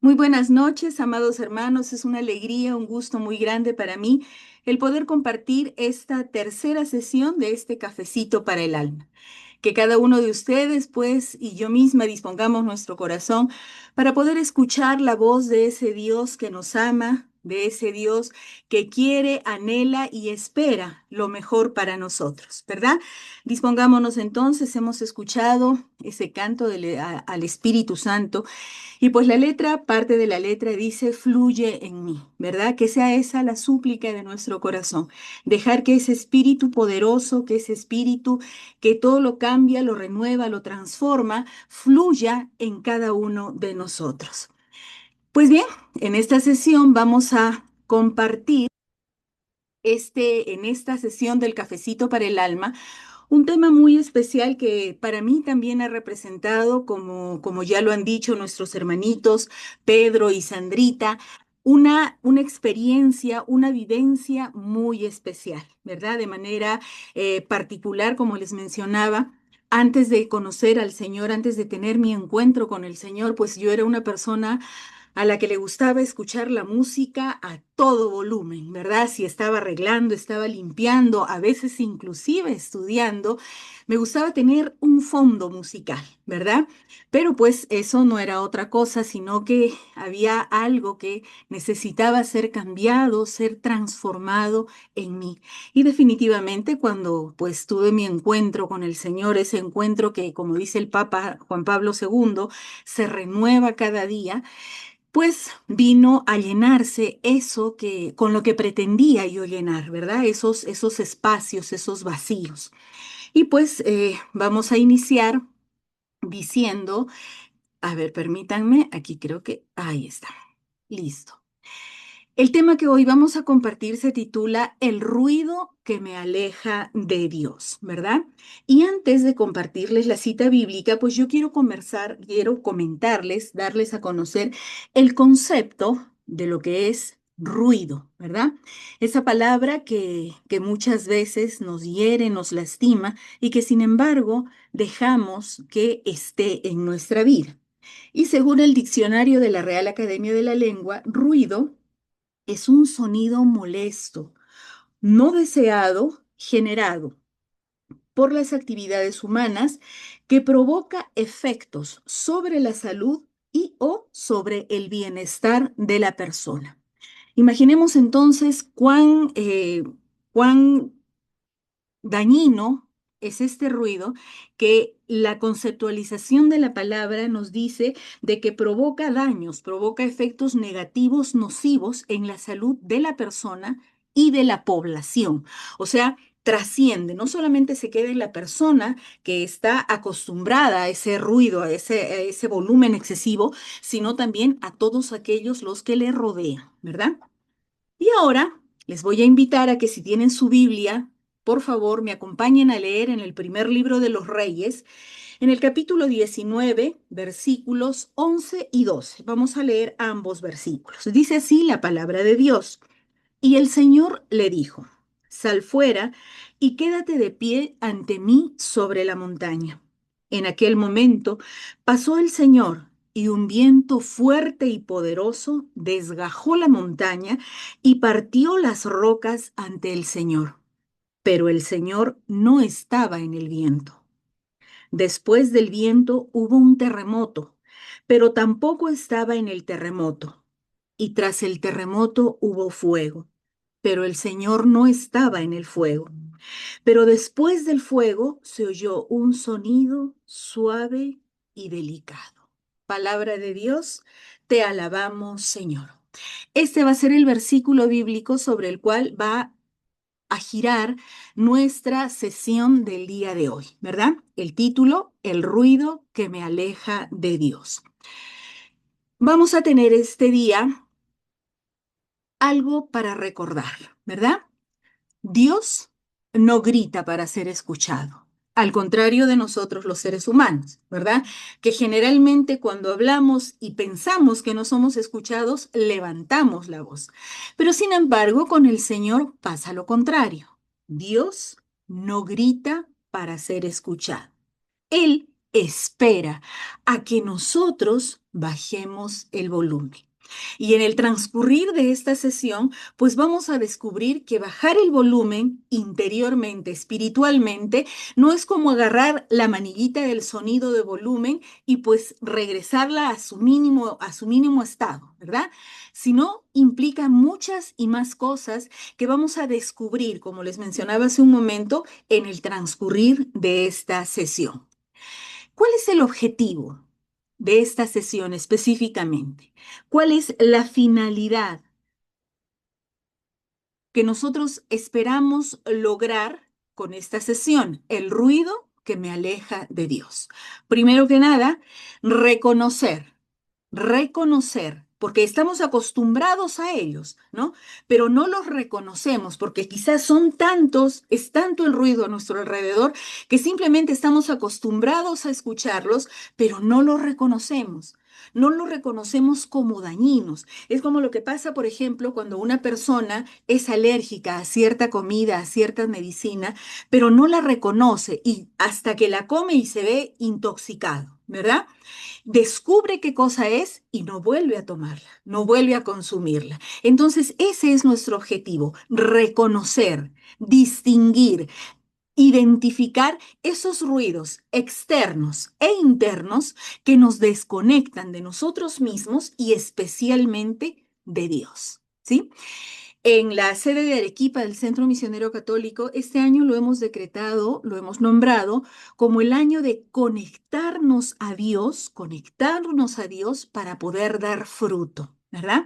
Muy buenas noches, amados hermanos. Es una alegría, un gusto muy grande para mí el poder compartir esta tercera sesión de este cafecito para el alma. Que cada uno de ustedes, pues, y yo misma dispongamos nuestro corazón para poder escuchar la voz de ese Dios que nos ama, de ese Dios que quiere, anhela y espera lo mejor para nosotros, ¿verdad? Dispongámonos entonces, hemos escuchado ese canto al Espíritu Santo y pues la letra, parte de la letra dice, fluye en mí, ¿verdad? Que sea esa la súplica de nuestro corazón. Dejar que ese espíritu poderoso, que ese espíritu que todo lo cambia, lo renueva, lo transforma, fluya en cada uno de nosotros. Pues bien, en esta sesión vamos a compartir en esta sesión del cafecito para el alma, un tema muy especial que para mí también ha representado, como ya lo han dicho nuestros hermanitos Pedro y Sandrita, una experiencia, una vivencia muy especial, ¿verdad? De manera particular, como les mencionaba. Antes de conocer al Señor, antes de tener mi encuentro con el Señor, pues yo era una persona a la que le gustaba escuchar la música a todo volumen, ¿verdad? Si estaba arreglando, estaba limpiando, a veces inclusive estudiando, me gustaba tener un fondo musical, ¿verdad? Pero pues eso no era otra cosa, sino que había algo que necesitaba ser cambiado, ser transformado en mí. Y definitivamente cuando pues tuve mi encuentro con el Señor, ese encuentro que, como dice el Papa Juan Pablo II, se renueva cada día, pues vino a llenarse eso que con lo que pretendía yo llenar, ¿verdad? Esos espacios, esos vacíos. Y pues vamos a iniciar diciendo, a ver, permítanme, aquí creo que ahí está. Listo. El tema que hoy vamos a compartir se titula El ruido que me aleja de Dios, ¿verdad? Y antes de compartirles la cita bíblica, pues yo quiero conversar, quiero comentarles, darles a conocer el concepto de lo que es ruido, ¿verdad? Esa palabra que muchas veces nos hiere, nos lastima y que sin embargo dejamos que esté en nuestra vida. Y según el diccionario de la Real Academia de la Lengua, ruido es un sonido molesto, no deseado, generado por las actividades humanas que provoca efectos sobre la salud y o sobre el bienestar de la persona. Imaginemos entonces cuán dañino es este ruido que la conceptualización de la palabra nos dice de que provoca daños, provoca efectos negativos, nocivos en la salud de la persona y de la población. O sea, trasciende, no solamente se queda en la persona que está acostumbrada a ese ruido, a ese volumen excesivo, sino también a todos aquellos los que le rodean, ¿verdad? Y ahora les voy a invitar a que si tienen su Biblia, por favor, me acompañen a leer en el primer libro de los Reyes, en el capítulo 19, versículos 11 y 12. Vamos a leer ambos versículos. Dice así la palabra de Dios. Y el Señor le dijo, sal fuera y quédate de pie ante mí sobre la montaña. En aquel momento pasó el Señor y un viento fuerte y poderoso desgajó la montaña y partió las rocas ante el Señor. Pero el Señor no estaba en el viento. Después del viento hubo un terremoto, pero tampoco estaba en el terremoto. Y tras el terremoto hubo fuego, pero el Señor no estaba en el fuego. Pero después del fuego se oyó un sonido suave y delicado. Palabra de Dios, te alabamos, Señor. Este va a ser el versículo bíblico sobre el cual va a girar nuestra sesión del día de hoy, ¿verdad? El título, El ruido que me aleja de Dios. Vamos a tener este día algo para recordar, ¿verdad? Dios no grita para ser escuchado, al contrario de nosotros los seres humanos, ¿verdad? Que generalmente cuando hablamos y pensamos que no somos escuchados, levantamos la voz. Pero sin embargo, con el Señor pasa lo contrario. Dios no grita para ser escuchado. Él espera a que nosotros bajemos el volumen. Y en el transcurrir de esta sesión, pues vamos a descubrir que bajar el volumen interiormente, espiritualmente, no es como agarrar la maniguita del sonido de volumen y pues regresarla a su mínimo estado, ¿verdad? Sino implica muchas y más cosas que vamos a descubrir, como les mencionaba hace un momento, en el transcurrir de esta sesión. ¿Cuál es el objetivo de esta sesión específicamente? ¿Cuál es la finalidad que nosotros esperamos lograr con esta sesión? El ruido que me aleja de Dios. Primero que nada, reconocer, porque estamos acostumbrados a ellos, ¿no? Pero no los reconocemos porque quizás son tantos, es tanto el ruido a nuestro alrededor que simplemente estamos acostumbrados a escucharlos, pero no los reconocemos. No los reconocemos como dañinos. Es como lo que pasa, por ejemplo, cuando una persona es alérgica a cierta comida, a cierta medicina, pero no la reconoce y hasta que la come y se ve intoxicado, ¿verdad? Descubre qué cosa es y no vuelve a tomarla, no vuelve a consumirla. Entonces, ese es nuestro objetivo, reconocer, distinguir, identificar esos ruidos externos e internos que nos desconectan de nosotros mismos y especialmente de Dios. ¿Sí? En la sede de Arequipa del Centro Misionero Católico, este año lo hemos decretado, lo hemos nombrado como el año de conectarnos a Dios para poder dar fruto, ¿verdad?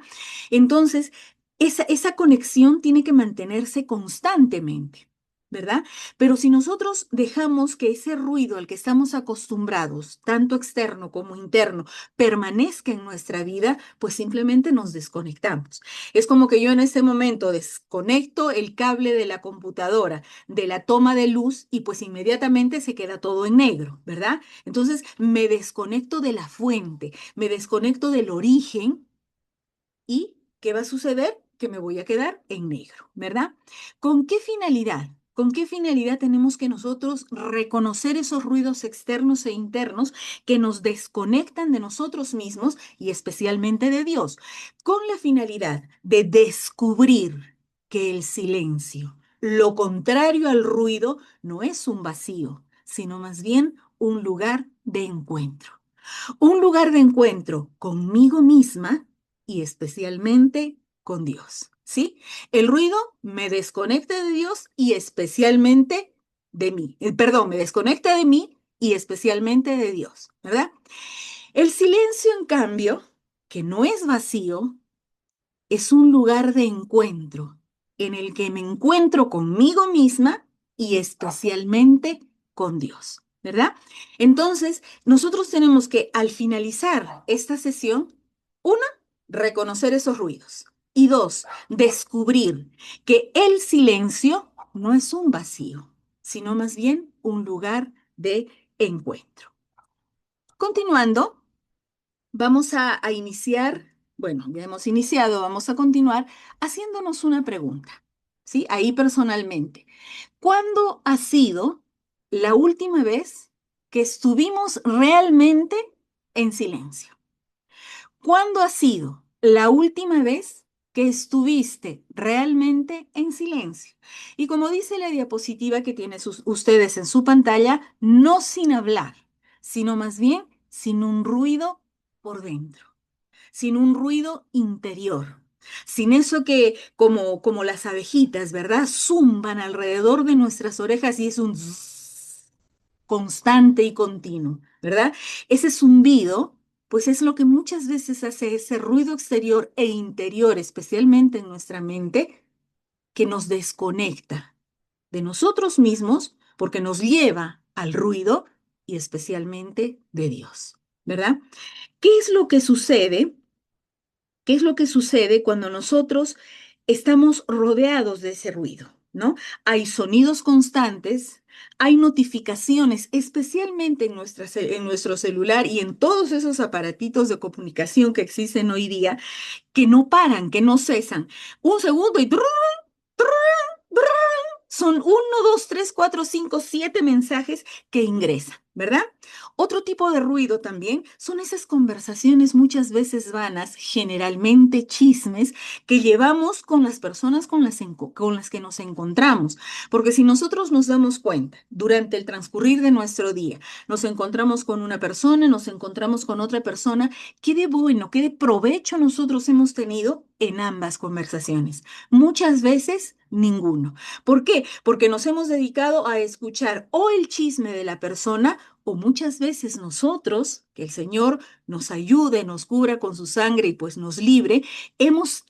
Entonces, esa conexión tiene que mantenerse constantemente. ¿Verdad? Pero si nosotros dejamos que ese ruido al que estamos acostumbrados, tanto externo como interno, permanezca en nuestra vida, pues simplemente nos desconectamos. Es como que yo en este momento desconecto el cable de la computadora, de la toma de luz y pues inmediatamente se queda todo en negro, ¿verdad? Entonces me desconecto de la fuente, me desconecto del origen y ¿qué va a suceder? Que me voy a quedar en negro, ¿verdad? ¿Con qué finalidad? ¿Con qué finalidad tenemos que nosotros reconocer esos ruidos externos e internos que nos desconectan de nosotros mismos y especialmente de Dios? Con la finalidad de descubrir que el silencio, lo contrario al ruido, no es un vacío, sino más bien un lugar de encuentro. Un lugar de encuentro conmigo misma y especialmente con Dios, ¿sí? El ruido me desconecta de Dios y especialmente de mí. Perdón, me desconecta de mí y especialmente de Dios, ¿verdad? El silencio, en cambio, que no es vacío, es un lugar de encuentro en el que me encuentro conmigo misma y especialmente con Dios, ¿verdad? Entonces, nosotros tenemos que, al finalizar esta sesión, una, reconocer esos ruidos y dos, descubrir que el silencio no es un vacío, sino más bien un lugar de encuentro. Continuando, vamos a iniciar, bueno, ya hemos iniciado, vamos a continuar haciéndonos una pregunta, ¿sí? Ahí personalmente. ¿Cuándo ha sido la última vez que estuvimos realmente en silencio? ¿Cuándo ha sido la última vez que estuviste realmente en silencio? Y como dice la diapositiva que tienen ustedes en su pantalla, no sin hablar, sino más bien sin un ruido por dentro, sin un ruido interior, sin eso que como las abejitas, ¿verdad? Zumban alrededor de nuestras orejas y es un zzzz constante y continuo, ¿verdad? Ese zumbido, pues es lo que muchas veces hace ese ruido exterior e interior, especialmente en nuestra mente, que nos desconecta de nosotros mismos porque nos lleva al ruido y especialmente de Dios, ¿verdad? ¿Qué es lo que sucede? ¿Qué es lo que sucede cuando nosotros estamos rodeados de ese ruido? ¿No? Hay sonidos constantes, hay notificaciones, especialmente en nuestro celular y en todos esos aparatitos de comunicación que existen hoy día, que no paran, que no cesan. Un segundo y son uno, dos, tres, cuatro, cinco, siete mensajes que ingresan, ¿verdad? Otro tipo de ruido también son esas conversaciones muchas veces vanas, generalmente chismes, que llevamos con las personas con las que nos encontramos. Porque si nosotros nos damos cuenta durante el transcurrir de nuestro día, nos encontramos con una persona, nos encontramos con otra persona, ¿qué de bueno, qué de provecho nosotros hemos tenido en ambas conversaciones? Muchas veces ninguno. ¿Por qué? Porque nos hemos dedicado a escuchar o el chisme de la persona o muchas veces nosotros, que el Señor nos ayude, nos cubra con su sangre y pues nos libre, hemos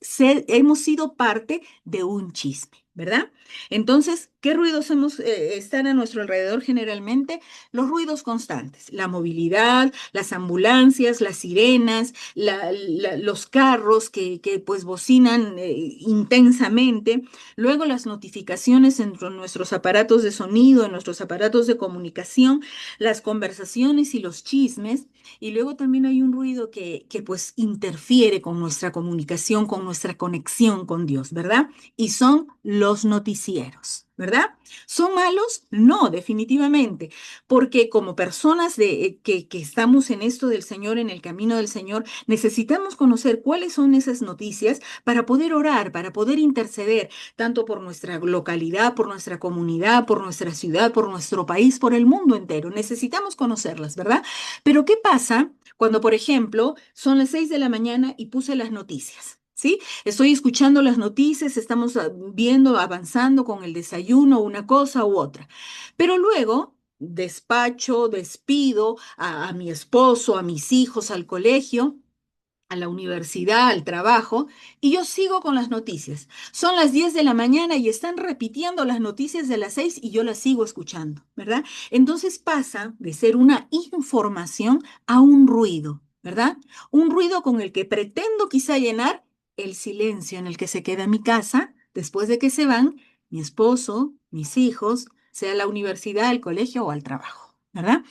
sido parte de un chisme, ¿verdad? Entonces, ¿qué ruidos están a nuestro alrededor generalmente? Los ruidos constantes, la movilidad, las ambulancias, las sirenas, los carros que pues bocinan intensamente. Luego las notificaciones en nuestros aparatos de sonido, en nuestros aparatos de comunicación, las conversaciones y los chismes. Y luego también hay un ruido que pues interfiere con nuestra comunicación, con nuestra conexión con Dios, ¿verdad? Y son los noticieros, ¿verdad? ¿Son malos? No, definitivamente, porque como personas que estamos en esto del Señor, en el camino del Señor, necesitamos conocer cuáles son esas noticias para poder orar, para poder interceder, tanto por nuestra localidad, por nuestra comunidad, por nuestra ciudad, por nuestro país, por el mundo entero. Necesitamos conocerlas, ¿verdad? Pero ¿qué pasa cuando, por ejemplo, son las 6 de la mañana y puse las noticias? ¿Sí? Estoy escuchando las noticias, estamos viendo, avanzando con el desayuno, una cosa u otra. Pero luego despacho, despido a mi esposo, a mis hijos, al colegio, a la universidad, al trabajo, y yo sigo con las noticias. Son las 10 de la mañana y están repitiendo las noticias de las 6 y yo las sigo escuchando, ¿verdad? Entonces pasa de ser una información a un ruido, ¿verdad? Un ruido con el que pretendo quizá llenar el silencio en el que se queda mi casa después de que se van mi esposo, mis hijos, sea a la universidad, al colegio o al trabajo, ¿verdad?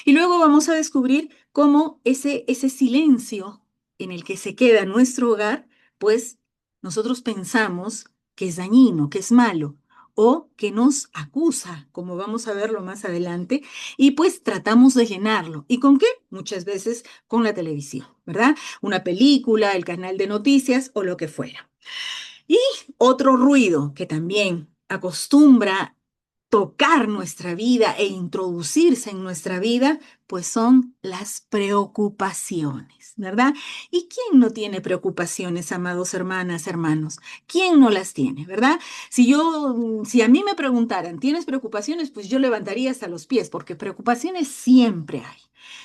Y luego vamos a descubrir cómo ese silencio en el que se queda nuestro hogar, pues nosotros pensamos que es dañino, que es malo, o que nos acusa, como vamos a verlo más adelante, y pues tratamos de llenarlo. ¿Y con qué? Muchas veces con la televisión, ¿verdad? Una película, el canal de noticias o lo que fuera. Y otro ruido que también acostumbra tocar nuestra vida e introducirse en nuestra vida, pues son las preocupaciones, ¿verdad? ¿Y quién no tiene preocupaciones, amados hermanas, hermanos? ¿Quién no las tiene, verdad? Si a mí me preguntaran, ¿tienes preocupaciones? Pues yo levantaría hasta los pies, porque preocupaciones siempre hay.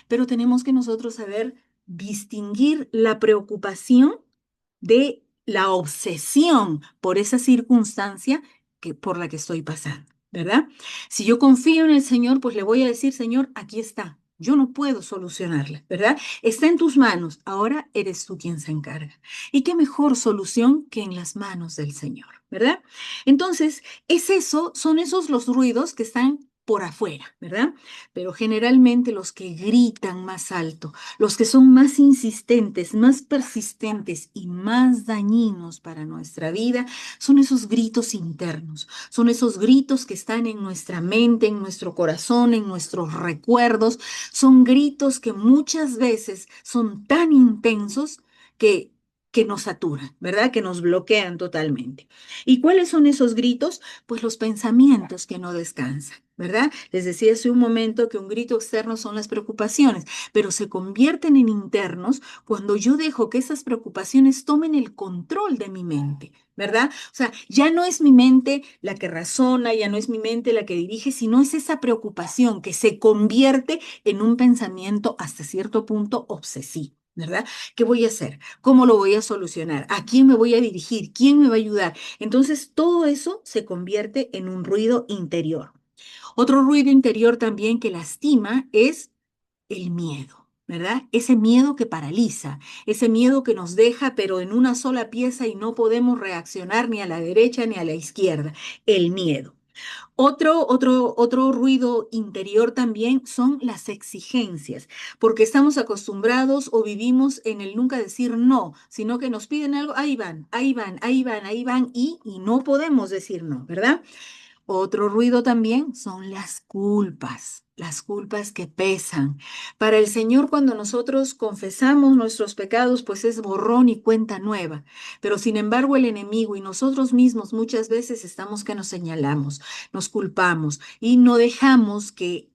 Pero tenemos que nosotros saber distinguir la preocupación de la obsesión por esa circunstancia por la que estoy pasando, ¿verdad? Si yo confío en el Señor, pues le voy a decir, Señor, aquí está. Yo no puedo solucionarla, ¿verdad? Está en tus manos. Ahora eres tú quien se encarga. Y qué mejor solución que en las manos del Señor, ¿verdad? Entonces, son esos los ruidos que están por afuera, ¿verdad? Pero generalmente los que gritan más alto, los que son más insistentes, más persistentes y más dañinos para nuestra vida son esos gritos internos, son esos gritos que están en nuestra mente, en nuestro corazón, en nuestros recuerdos, son gritos que muchas veces son tan intensos que nos saturan, ¿verdad? Que nos bloquean totalmente. ¿Y cuáles son esos gritos? Pues los pensamientos que no descansan, ¿verdad? Les decía hace un momento que un grito externo son las preocupaciones, pero se convierten en internos cuando yo dejo que esas preocupaciones tomen el control de mi mente, ¿verdad? O sea, ya no es mi mente la que razona, ya no es mi mente la que dirige, sino es esa preocupación que se convierte en un pensamiento hasta cierto punto obsesivo. ¿Verdad? ¿Qué voy a hacer? ¿Cómo lo voy a solucionar? ¿A quién me voy a dirigir? ¿Quién me va a ayudar? Entonces, todo eso se convierte en un ruido interior. Otro ruido interior también que lastima es el miedo, ¿verdad? Ese miedo que paraliza, ese miedo que nos deja pero en una sola pieza y no podemos reaccionar ni a la derecha ni a la izquierda, el miedo. Otro ruido interior también son las exigencias, porque estamos acostumbrados o vivimos en el nunca decir no, sino que nos piden algo, ahí van, ahí van, ahí van, ahí van, y no podemos decir no, ¿verdad? Otro ruido también son las culpas que pesan. Para el Señor, cuando nosotros confesamos nuestros pecados, pues es borrón y cuenta nueva. Pero sin embargo, el enemigo y nosotros mismos muchas veces estamos que nos señalamos, nos culpamos y no dejamos que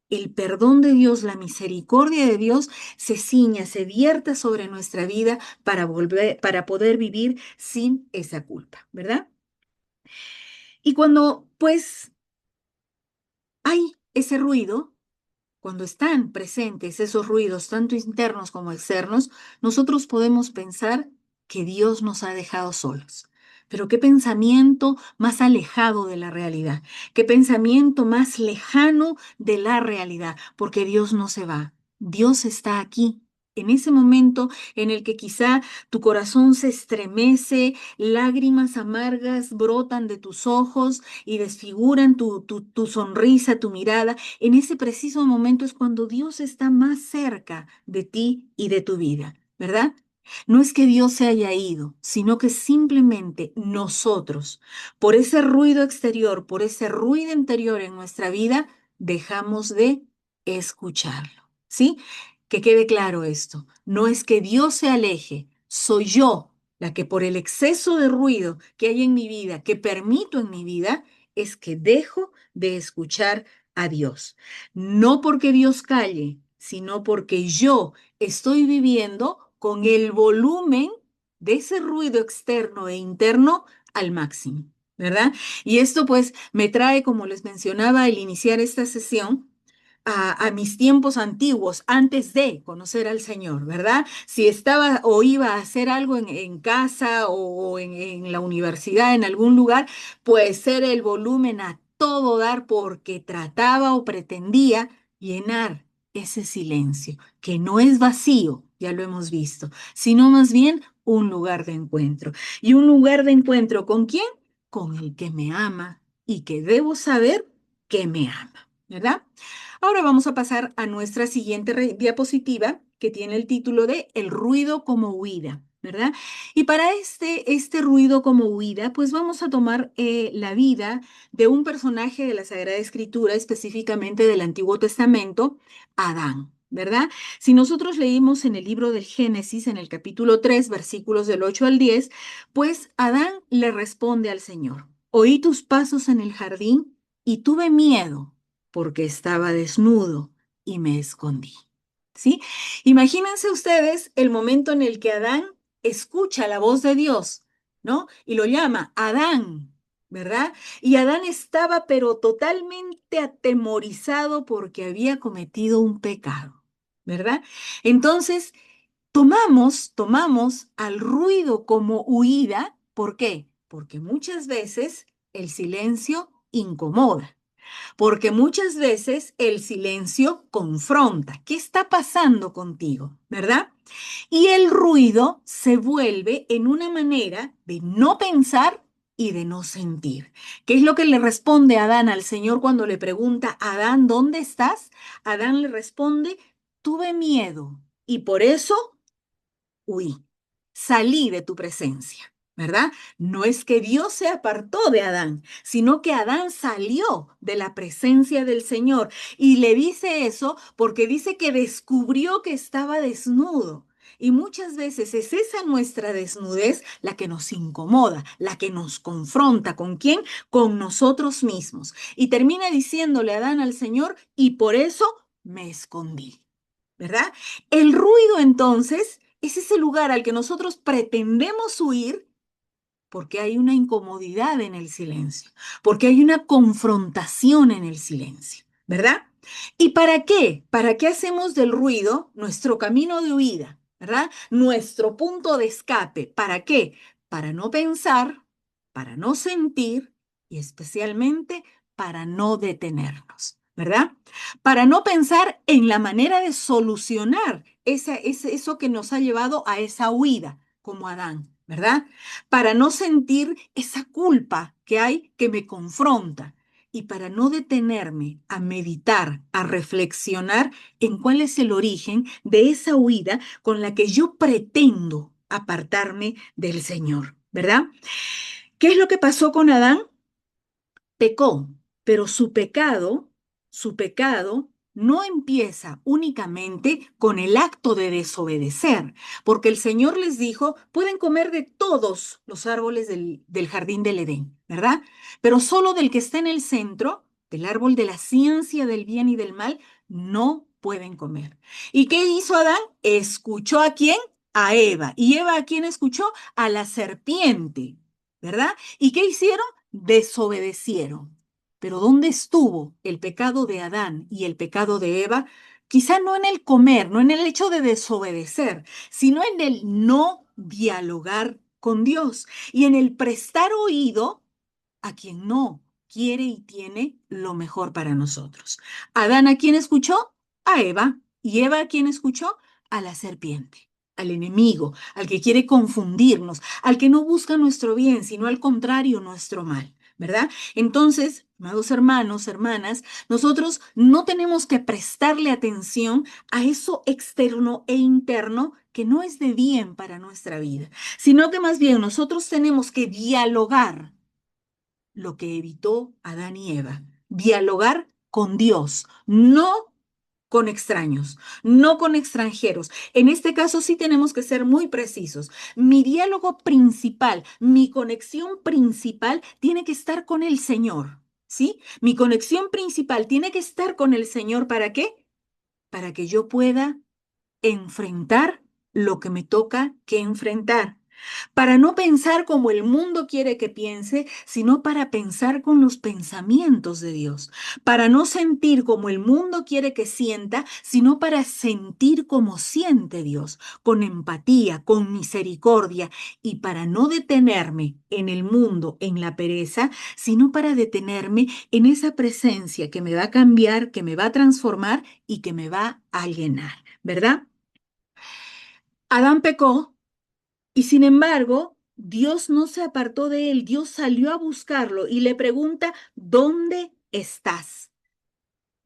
el perdón de Dios, la misericordia de Dios se ciña, se vierta sobre nuestra vida para poder vivir sin esa culpa, ¿verdad? Y cuando pues hay ese ruido, cuando están presentes esos ruidos, tanto internos como externos, nosotros podemos pensar que Dios nos ha dejado solos. Pero qué pensamiento más alejado de la realidad, qué pensamiento más lejano de la realidad, porque Dios no se va, Dios está aquí. En ese momento en el que quizá tu corazón se estremece, lágrimas amargas brotan de tus ojos y desfiguran tu sonrisa, tu mirada, en ese preciso momento es cuando Dios está más cerca de ti y de tu vida, ¿verdad? No es que Dios se haya ido, sino que simplemente nosotros, por ese ruido exterior, por ese ruido interior en nuestra vida, dejamos de escucharlo, ¿sí? Que quede claro esto. No es que Dios se aleje, soy yo la que por el exceso de ruido que hay en mi vida, que permito en mi vida, es que dejo de escuchar a Dios. No porque Dios calle, sino porque yo estoy viviendo con el volumen de ese ruido externo e interno al máximo, ¿verdad? Y esto pues me trae, como les mencionaba al iniciar esta sesión, a mis tiempos antiguos, antes de conocer al Señor, ¿verdad? Si estaba o iba a hacer algo en casa o en la universidad, en algún lugar, pues ser el volumen a todo dar porque trataba o pretendía llenar ese silencio, que no es vacío, ya lo hemos visto, sino más bien un lugar de encuentro. ¿Y un lugar de encuentro con quién? Con el que me ama y que debo saber que me ama, ¿verdad? Ahora vamos a pasar a nuestra siguiente diapositiva que tiene el título de El ruido como huida, ¿verdad? Y para este ruido como huida, pues vamos a tomar la vida de un personaje de la Sagrada Escritura, específicamente del Antiguo Testamento, Adán. ¿Verdad? Si nosotros leímos en el libro del Génesis, en el capítulo 3, versículos del 8 al 10, pues Adán le responde al Señor, oí tus pasos en el jardín y tuve miedo porque estaba desnudo y me escondí. ¿Sí? Imagínense ustedes el momento en el que Adán escucha la voz de Dios, ¿no? Y lo llama Adán, ¿verdad? Y Adán estaba pero totalmente atemorizado porque había cometido un pecado, ¿verdad? Entonces, tomamos al ruido como huida. ¿Por qué? Porque muchas veces el silencio incomoda. Porque muchas veces el silencio confronta. ¿Qué está pasando contigo? ¿Verdad? Y el ruido se vuelve en una manera de no pensar y de no sentir. ¿Qué es lo que le responde Adán al Señor cuando le pregunta, Adán, ¿dónde estás? Adán le responde, tuve miedo y por eso huí, salí de tu presencia, ¿verdad? No es que Dios se apartó de Adán, sino que Adán salió de la presencia del Señor. Y le dice eso porque dice que descubrió que estaba desnudo. Y muchas veces es esa nuestra desnudez la que nos incomoda, la que nos confronta. ¿Con quién? Con nosotros mismos. Y termina diciéndole Adán al Señor, y por eso me escondí. ¿Verdad? El ruido entonces es ese lugar al que nosotros pretendemos huir porque hay una incomodidad en el silencio, porque hay una confrontación en el silencio, ¿verdad? ¿Y para qué? ¿Para qué hacemos del ruido nuestro camino de huida, ¿verdad? Nuestro punto de escape. ¿Para qué? Para no pensar, para no sentir y especialmente para no detenernos, ¿verdad? Para no pensar en la manera de solucionar eso que nos ha llevado a esa huida, como Adán, ¿verdad? Para no sentir esa culpa que hay que me confronta y para no detenerme a meditar, a reflexionar en cuál es el origen de esa huida con la que yo pretendo apartarme del Señor, ¿verdad? ¿Qué es lo que pasó con Adán? pecó, pero su pecado no empieza únicamente con el acto de desobedecer, porque el Señor les dijo, pueden comer de todos los árboles del jardín del Edén, ¿verdad? Pero solo del que está en el centro, del árbol de la ciencia del bien y del mal, no pueden comer. ¿Y qué hizo Adán? ¿Escuchó a quién? A Eva. ¿Y Eva a quién escuchó? A la serpiente, ¿verdad? ¿Y qué hicieron? Desobedecieron. Pero ¿dónde estuvo el pecado de Adán y el pecado de Eva? Quizá no en el comer, no en el hecho de desobedecer, sino en el no dialogar con Dios y en el prestar oído a quien no quiere y tiene lo mejor para nosotros. Adán, ¿a quién escuchó? A Eva. ¿Y Eva a quién escuchó? A la serpiente, al enemigo, al que quiere confundirnos, al que no busca nuestro bien, sino al contrario, nuestro mal, ¿verdad? Entonces, amados hermanos, hermanas, nosotros no tenemos que prestarle atención a eso externo e interno que no es de bien para nuestra vida, sino que más bien nosotros tenemos que dialogar lo que evitó Adán y Eva, dialogar con Dios, no con extraños, no con extranjeros. En este caso sí tenemos que ser muy precisos. Mi diálogo principal, mi conexión principal tiene que estar con el Señor, ¿sí? Mi conexión principal tiene que estar con el Señor. ¿Para qué? Para que yo pueda enfrentar lo que me toca que enfrentar, para no pensar como el mundo quiere que piense, sino para pensar con los pensamientos de Dios, para no sentir como el mundo quiere que sienta, sino para sentir como siente Dios, con empatía, con misericordia, y para no detenerme en el mundo, en la pereza, sino para detenerme en esa presencia que me va a cambiar, que me va a transformar y que me va a llenar, ¿verdad? Adán pecó y sin embargo, Dios no se apartó de él, Dios salió a buscarlo y le pregunta, ¿dónde estás?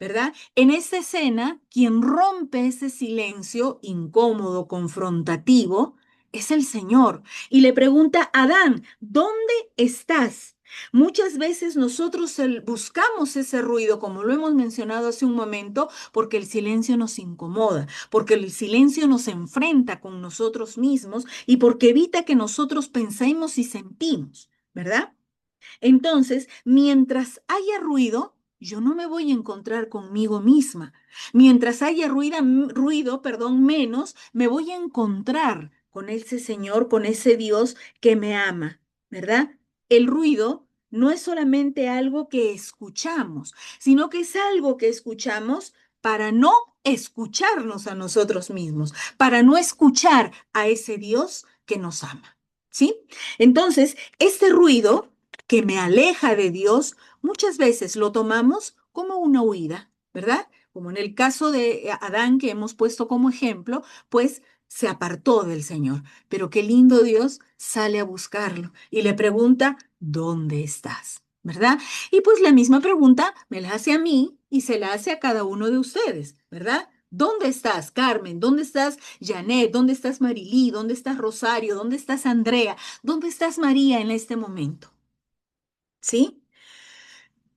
¿Verdad? En esa escena, quien rompe ese silencio incómodo, confrontativo, es el Señor. Y le pregunta, Adán, ¿dónde estás? Muchas veces nosotros buscamos ese ruido, como lo hemos mencionado hace un momento, porque el silencio nos incomoda, porque el silencio nos enfrenta con nosotros mismos y porque evita que nosotros pensemos y sentimos, ¿verdad? Entonces, mientras haya ruido, yo no me voy a encontrar conmigo misma. Mientras haya ruido, perdón, menos, me voy a encontrar con ese Señor, con ese Dios que me ama, ¿verdad? El ruido no es solamente algo que escuchamos, sino que es algo que escuchamos para no escucharnos a nosotros mismos, para no escuchar a ese Dios que nos ama, ¿sí? Entonces, este ruido que me aleja de Dios, muchas veces lo tomamos como una huida, ¿verdad? Como en el caso de Adán que hemos puesto como ejemplo, pues se apartó del Señor. Pero qué lindo Dios sale a buscarlo y le pregunta, ¿dónde estás? ¿Verdad? Y pues la misma pregunta me la hace a mí y se la hace a cada uno de ustedes, ¿verdad? ¿Dónde estás, Carmen? ¿Dónde estás, Janet? ¿Dónde estás, Marilí? ¿Dónde estás, Rosario? ¿Dónde estás, Andrea? ¿Dónde estás, María, en este momento? ¿Sí?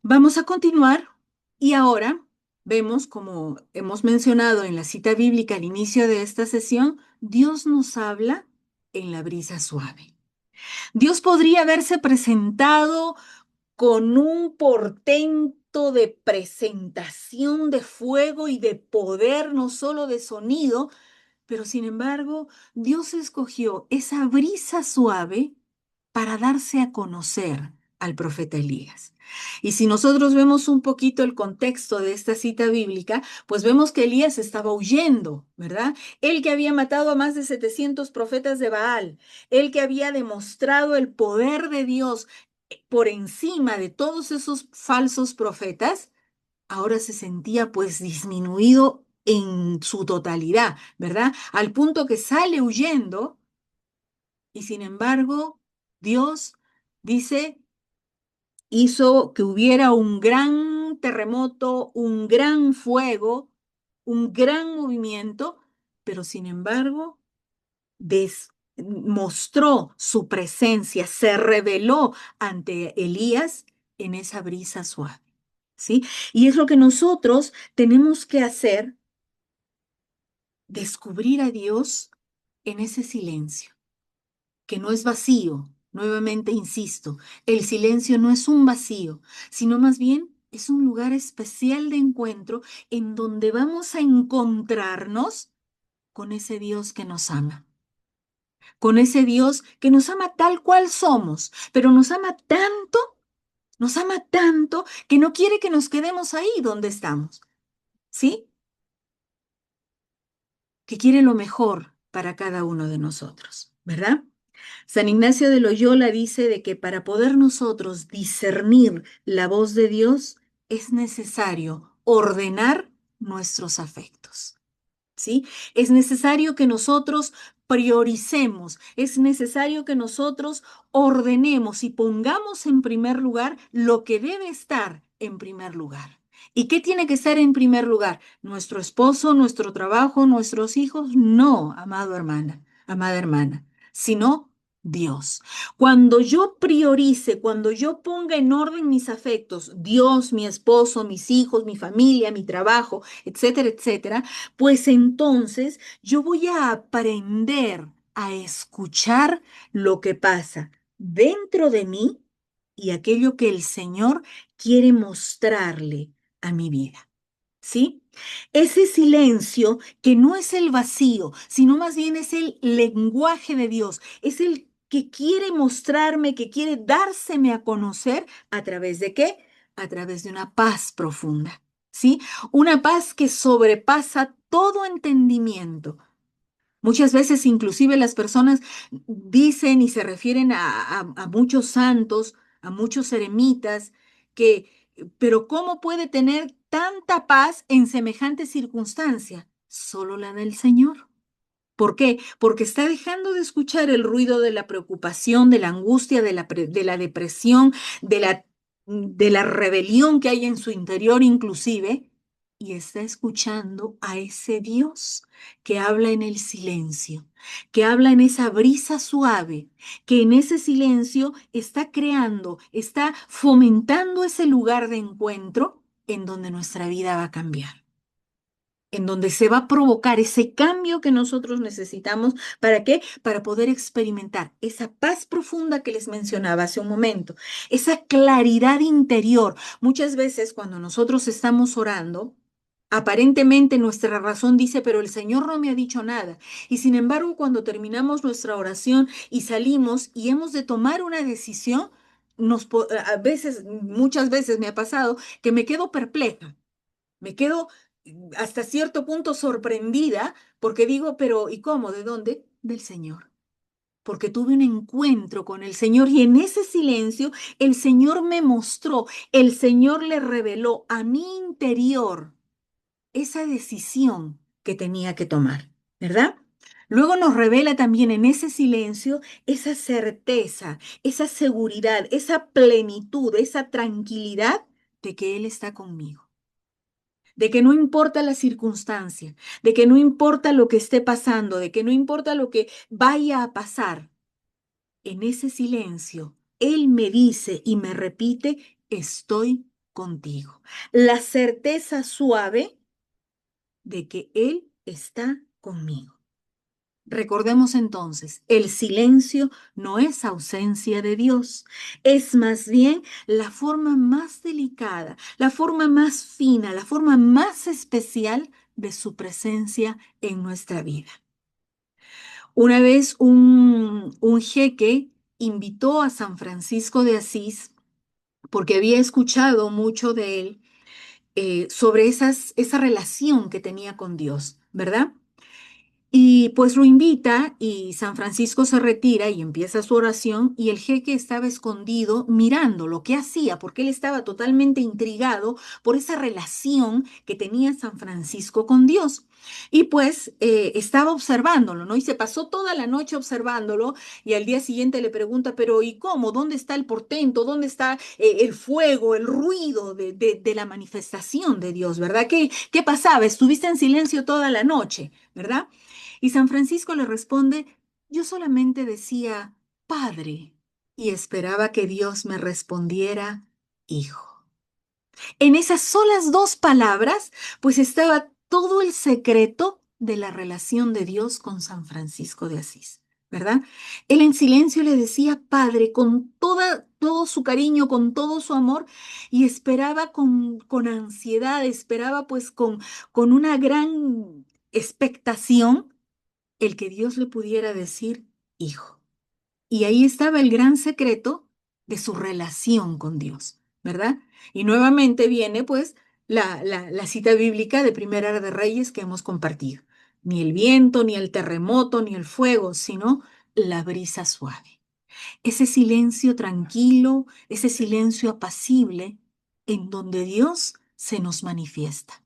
Vamos a continuar y ahora vemos, como hemos mencionado en la cita bíblica al inicio de esta sesión, Dios nos habla en la brisa suave. Dios podría haberse presentado con un portento de presentación de fuego y de poder, no solo de sonido, pero sin embargo, Dios escogió esa brisa suave para darse a conocer al profeta Elías. Y si nosotros vemos un poquito el contexto de esta cita bíblica, pues vemos que Elías estaba huyendo, ¿verdad? Él que había matado a más de 700 profetas de Baal, él que había demostrado el poder de Dios por encima de todos esos falsos profetas, ahora se sentía pues disminuido en su totalidad, ¿verdad? Al punto que sale huyendo y sin embargo Dios dice, hizo que hubiera un gran terremoto, un gran fuego, un gran movimiento, pero sin embargo mostró su presencia, se reveló ante Elías en esa brisa suave, ¿sí? Y es lo que nosotros tenemos que hacer, descubrir a Dios en ese silencio, que no es vacío. Nuevamente insisto, el silencio no es un vacío, sino más bien es un lugar especial de encuentro en donde vamos a encontrarnos con ese Dios que nos ama, con ese Dios que nos ama tal cual somos, pero nos ama tanto que no quiere que nos quedemos ahí donde estamos, ¿sí? Que quiere lo mejor para cada uno de nosotros, ¿verdad? San Ignacio de Loyola dice de que para poder nosotros discernir la voz de Dios es necesario ordenar nuestros afectos. ¿Sí? Es necesario que nosotros prioricemos, es necesario que nosotros ordenemos y pongamos en primer lugar lo que debe estar en primer lugar. ¿Y qué tiene que estar en primer lugar? ¿Nuestro esposo, nuestro trabajo, nuestros hijos? No, amada hermana, sino Dios. Cuando yo priorice, cuando yo ponga en orden mis afectos, Dios, mi esposo, mis hijos, mi familia, mi trabajo, etcétera, etcétera, pues entonces yo voy a aprender a escuchar lo que pasa dentro de mí y aquello que el Señor quiere mostrarle a mi vida. ¿Sí? Ese silencio que no es el vacío, sino más bien es el lenguaje de Dios, es el que quiere mostrarme, que quiere dárseme a conocer a través de qué? A través de una paz profunda, ¿sí? Una paz que sobrepasa todo entendimiento. Muchas veces inclusive las personas dicen y se refieren a muchos santos, a muchos eremitas, que, pero ¿cómo puede tener tanta paz en semejante circunstancia? Solo la del Señor. ¿Por qué? Porque está dejando de escuchar el ruido de la preocupación, de la angustia, de la depresión, de la rebelión que hay en su interior inclusive, y está escuchando a ese Dios que habla en el silencio, que habla en esa brisa suave, que en ese silencio está creando, está fomentando ese lugar de encuentro en donde nuestra vida va a cambiar, en donde se va a provocar ese cambio que nosotros necesitamos. ¿Para qué? Para poder experimentar esa paz profunda que les mencionaba hace un momento, esa claridad interior. Muchas veces cuando nosotros estamos orando, aparentemente nuestra razón dice, pero el Señor no me ha dicho nada. Y sin embargo, cuando terminamos nuestra oración y salimos y hemos de tomar una decisión, a veces, muchas veces me ha pasado que me quedo perpleja. Me quedo hasta cierto punto sorprendida porque digo, pero ¿y cómo? ¿De dónde? Del Señor. Porque tuve un encuentro con el Señor y en ese silencio el Señor me mostró, el Señor le reveló a mi interior esa decisión que tenía que tomar, ¿verdad? Luego nos revela también en ese silencio esa certeza, esa seguridad, esa plenitud, esa tranquilidad de que Él está conmigo, de que no importa la circunstancia, de que no importa lo que esté pasando, de que no importa lo que vaya a pasar, en ese silencio, Él me dice y me repite, estoy contigo. La certeza suave de que Él está conmigo. Recordemos entonces, el silencio no es ausencia de Dios, es más bien la forma más delicada, la forma más fina, la forma más especial de su presencia en nuestra vida. Una vez un jeque invitó a San Francisco de Asís porque había escuchado mucho de él sobre esa relación que tenía con Dios, ¿verdad? Y pues lo invita y San Francisco se retira y empieza su oración y el jeque estaba escondido mirando lo que hacía porque él estaba totalmente intrigado por esa relación que tenía San Francisco con Dios. Y pues estaba observándolo, ¿no? Y se pasó toda la noche observándolo y al día siguiente le pregunta, pero ¿y cómo? ¿Dónde está el portento? ¿Dónde está el fuego, el ruido de la manifestación de Dios? ¿Verdad? ¿Qué pasaba? Estuviste en silencio toda la noche, ¿verdad? Y San Francisco le responde, yo solamente decía, Padre, y esperaba que Dios me respondiera, hijo. En esas solas dos palabras, pues estaba todo el secreto de la relación de Dios con San Francisco de Asís, ¿verdad? Él en silencio le decía Padre con todo su cariño, con todo su amor, y esperaba con ansiedad, esperaba pues con una gran expectación el que Dios le pudiera decir, hijo. Y ahí estaba el gran secreto de su relación con Dios, ¿verdad? Y nuevamente viene pues la cita bíblica de Primera de Reyes que hemos compartido. Ni el viento, ni el terremoto, ni el fuego, sino la brisa suave. Ese silencio tranquilo, ese silencio apacible en donde Dios se nos manifiesta.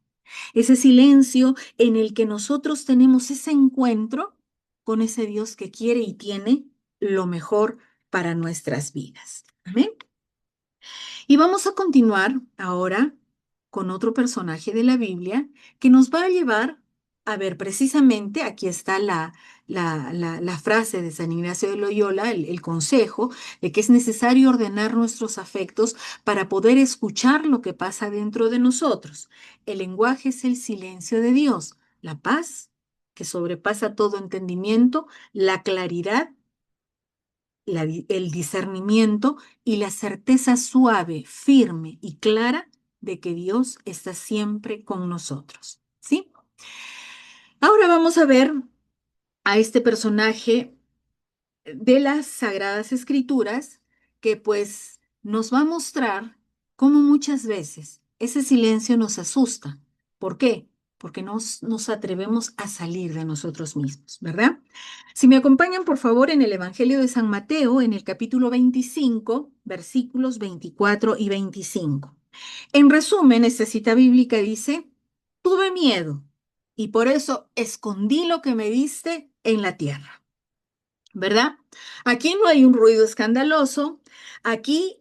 Ese silencio en el que nosotros tenemos ese encuentro con ese Dios que quiere y tiene lo mejor para nuestras vidas. Amén. Y vamos a continuar ahora con otro personaje de la Biblia que nos va a llevar a ver precisamente, aquí está la frase de San Ignacio de Loyola, el consejo de que es necesario ordenar nuestros afectos para poder escuchar lo que pasa dentro de nosotros. El lenguaje es el silencio de Dios, la paz que sobrepasa todo entendimiento, la claridad, el discernimiento y la certeza suave, firme y clara de que Dios está siempre con nosotros. ¿Sí? Ahora vamos a ver a este personaje de las Sagradas Escrituras que pues nos va a mostrar cómo muchas veces ese silencio nos asusta. ¿Por qué? Porque nos atrevemos a salir de nosotros mismos, ¿verdad? Si me acompañan, por favor, en el Evangelio de San Mateo, en el capítulo 25, versículos 24 y 25. En resumen, esta cita bíblica dice, tuve miedo y por eso escondí lo que me diste en la tierra. ¿Verdad? Aquí no hay un ruido escandaloso. Aquí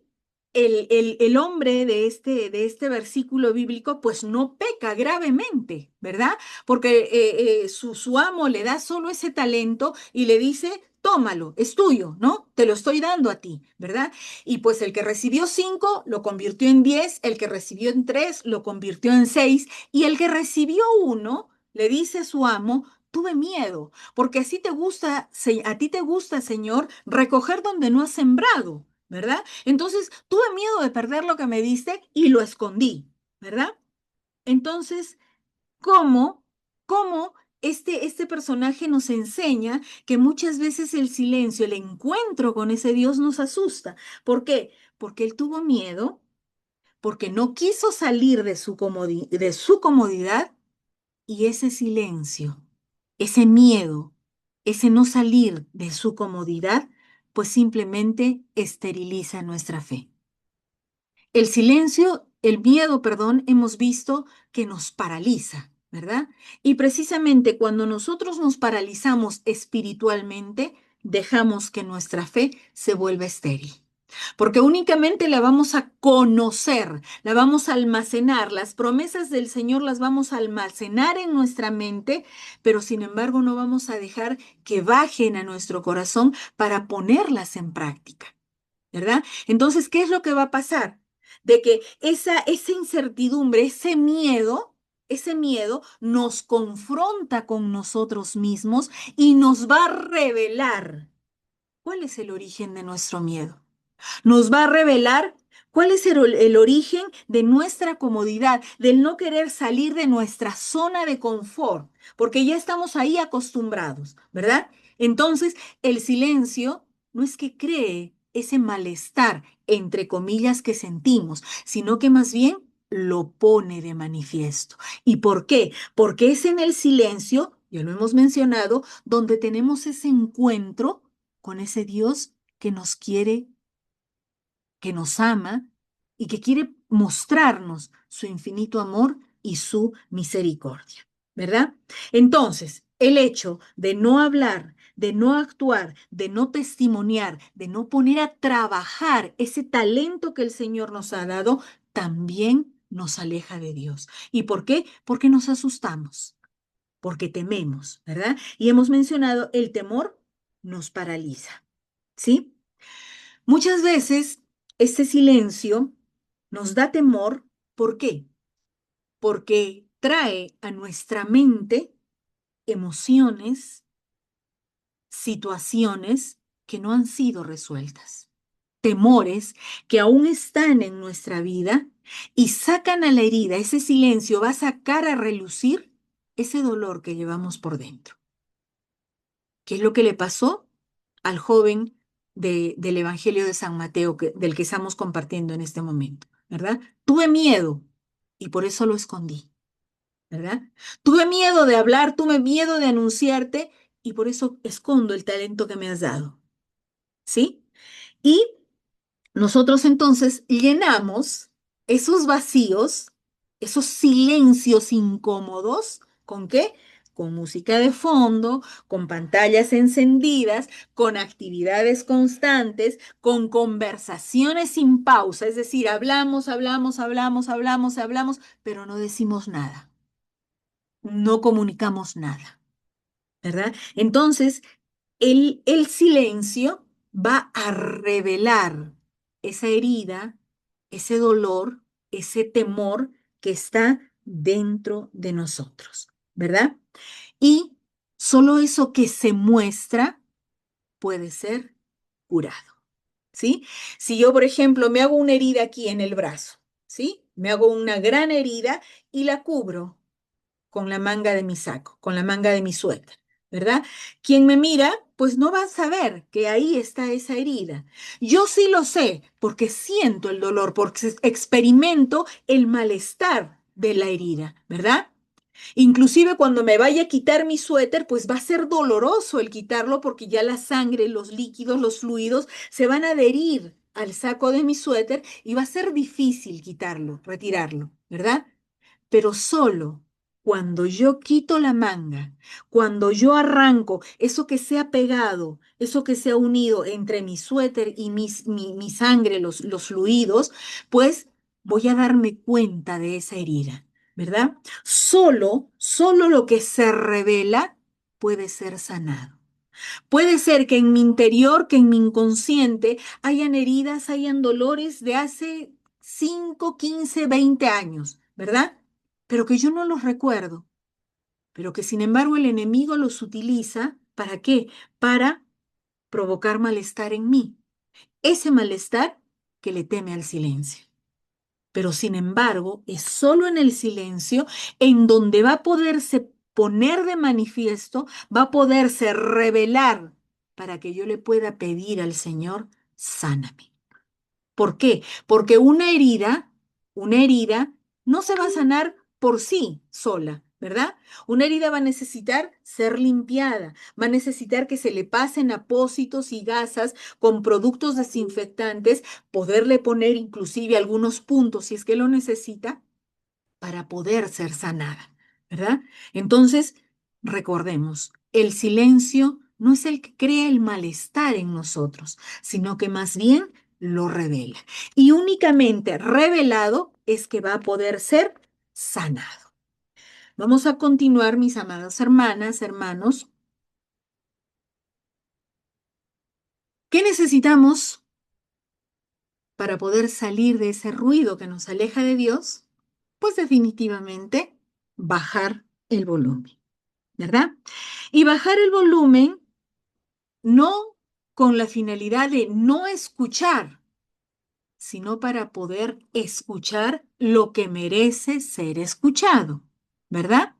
el hombre de este versículo bíblico pues no peca gravemente, ¿verdad? Porque su amo le da solo ese talento y le dice, tómalo, es tuyo, ¿no? Te lo estoy dando a ti, ¿verdad? Y pues el que recibió 5 lo convirtió en 10, el que recibió en 3 lo convirtió en 6 y el que recibió 1 le dice a su amo, tuve miedo porque así te gusta, a ti te gusta, Señor, recoger donde no has sembrado, ¿verdad? Entonces, tuve miedo de perder lo que me diste y lo escondí, ¿verdad? Entonces, ¿cómo, cómo este personaje nos enseña que muchas veces el silencio, el encuentro con ese Dios nos asusta? ¿Por qué? Porque él tuvo miedo, porque no quiso salir de su comodidad y ese silencio, ese miedo, ese no salir de su comodidad, pues simplemente esteriliza nuestra fe. El silencio, el miedo, perdón, hemos visto que nos paraliza, ¿verdad? Y precisamente cuando nosotros nos paralizamos espiritualmente, dejamos que nuestra fe se vuelva estéril. Porque únicamente la vamos a conocer, la vamos a almacenar, las promesas del Señor las vamos a almacenar en nuestra mente, pero sin embargo no vamos a dejar que bajen a nuestro corazón para ponerlas en práctica, ¿verdad? Entonces, ¿qué es lo que va a pasar? De que esa incertidumbre, ese miedo nos confronta con nosotros mismos y nos va a revelar cuál es el origen de nuestro miedo. Nos va a revelar cuál es el origen de nuestra comodidad, del no querer salir de nuestra zona de confort, porque ya estamos ahí acostumbrados, ¿verdad? Entonces, el silencio no es que cree ese malestar, entre comillas, que sentimos, sino que más bien lo pone de manifiesto. ¿Y por qué? Porque es en el silencio, ya lo hemos mencionado, donde tenemos ese encuentro con ese Dios que nos quiere, que nos ama y que quiere mostrarnos su infinito amor y su misericordia, ¿verdad? Entonces, el hecho de no hablar, de no actuar, de no testimoniar, de no poner a trabajar ese talento que el Señor nos ha dado, también nos aleja de Dios. ¿Y por qué? Porque nos asustamos, porque tememos, ¿verdad? Y hemos mencionado el temor nos paraliza, ¿sí? Muchas veces este silencio Nos da temor. ¿Por qué? Porque trae a nuestra mente emociones, situaciones que no han sido resueltas, temores que aún están en nuestra vida y sacan a la herida, ese silencio va a sacar a relucir ese dolor que llevamos por dentro. ¿Qué es lo que le pasó al joven del Evangelio de San Mateo, del que estamos compartiendo en este momento? ¿Verdad? Tuve miedo y por eso lo escondí, ¿verdad? Tuve miedo de hablar, tuve miedo de anunciarte y por eso escondo el talento que me has dado, ¿sí? Y nosotros entonces llenamos esos vacíos, esos silencios incómodos, ¿con qué? Con música de fondo, con pantallas encendidas, con actividades constantes, con conversaciones sin pausa, es decir, hablamos, hablamos, hablamos, hablamos, hablamos, pero no decimos nada, no comunicamos nada, ¿verdad? Entonces, el silencio va a revelar esa herida, ese dolor, ese temor que está dentro de nosotros, ¿verdad? Y solo eso que se muestra puede ser curado, ¿sí? Si yo, por ejemplo, me hago una herida aquí en el brazo, ¿sí? Me hago una gran herida y la cubro con la manga de mi saco, con la manga de mi suéter, ¿verdad? Quien me mira, pues no va a saber que ahí está esa herida. Yo sí lo sé porque siento el dolor, porque experimento el malestar de la herida, ¿verdad? Inclusive cuando me vaya a quitar mi suéter, pues va a ser doloroso el quitarlo porque ya la sangre, los líquidos, los fluidos se van a adherir al saco de mi suéter y va a ser difícil quitarlo, retirarlo, ¿verdad? Pero solo cuando yo quito la manga, cuando yo arranco eso que se ha pegado, eso que se ha unido entre mi suéter y mi sangre, los fluidos, pues voy a darme cuenta de esa herida, ¿verdad? Solo lo que se revela puede ser sanado. Puede ser que en mi interior, que en mi inconsciente, hayan heridas, hayan dolores de hace 5, 15, 20 años, ¿verdad? Pero que yo no los recuerdo, pero que sin embargo el enemigo los utiliza, ¿para qué? Para provocar malestar en mí. Ese malestar que le teme al silencio. Pero sin embargo, es solo en el silencio en donde va a poderse poner de manifiesto, va a poderse revelar para que yo le pueda pedir al Señor, sáname. ¿Por qué? Porque una herida no se va a sanar por sí sola, ¿verdad? Una herida va a necesitar ser limpiada, va a necesitar que se le pasen apósitos y gasas con productos desinfectantes, poderle poner inclusive algunos puntos si es que lo necesita para poder ser sanada, ¿verdad? Entonces, recordemos, el silencio no es el que crea el malestar en nosotros, sino que más bien lo revela. Y únicamente revelado es que va a poder ser sanado. Vamos a continuar, mis amadas hermanas, hermanos. ¿Qué necesitamos para poder salir de ese ruido que nos aleja de Dios? Pues definitivamente bajar el volumen, ¿verdad? Y bajar el volumen no con la finalidad de no escuchar, sino para poder escuchar lo que merece ser escuchado, ¿verdad?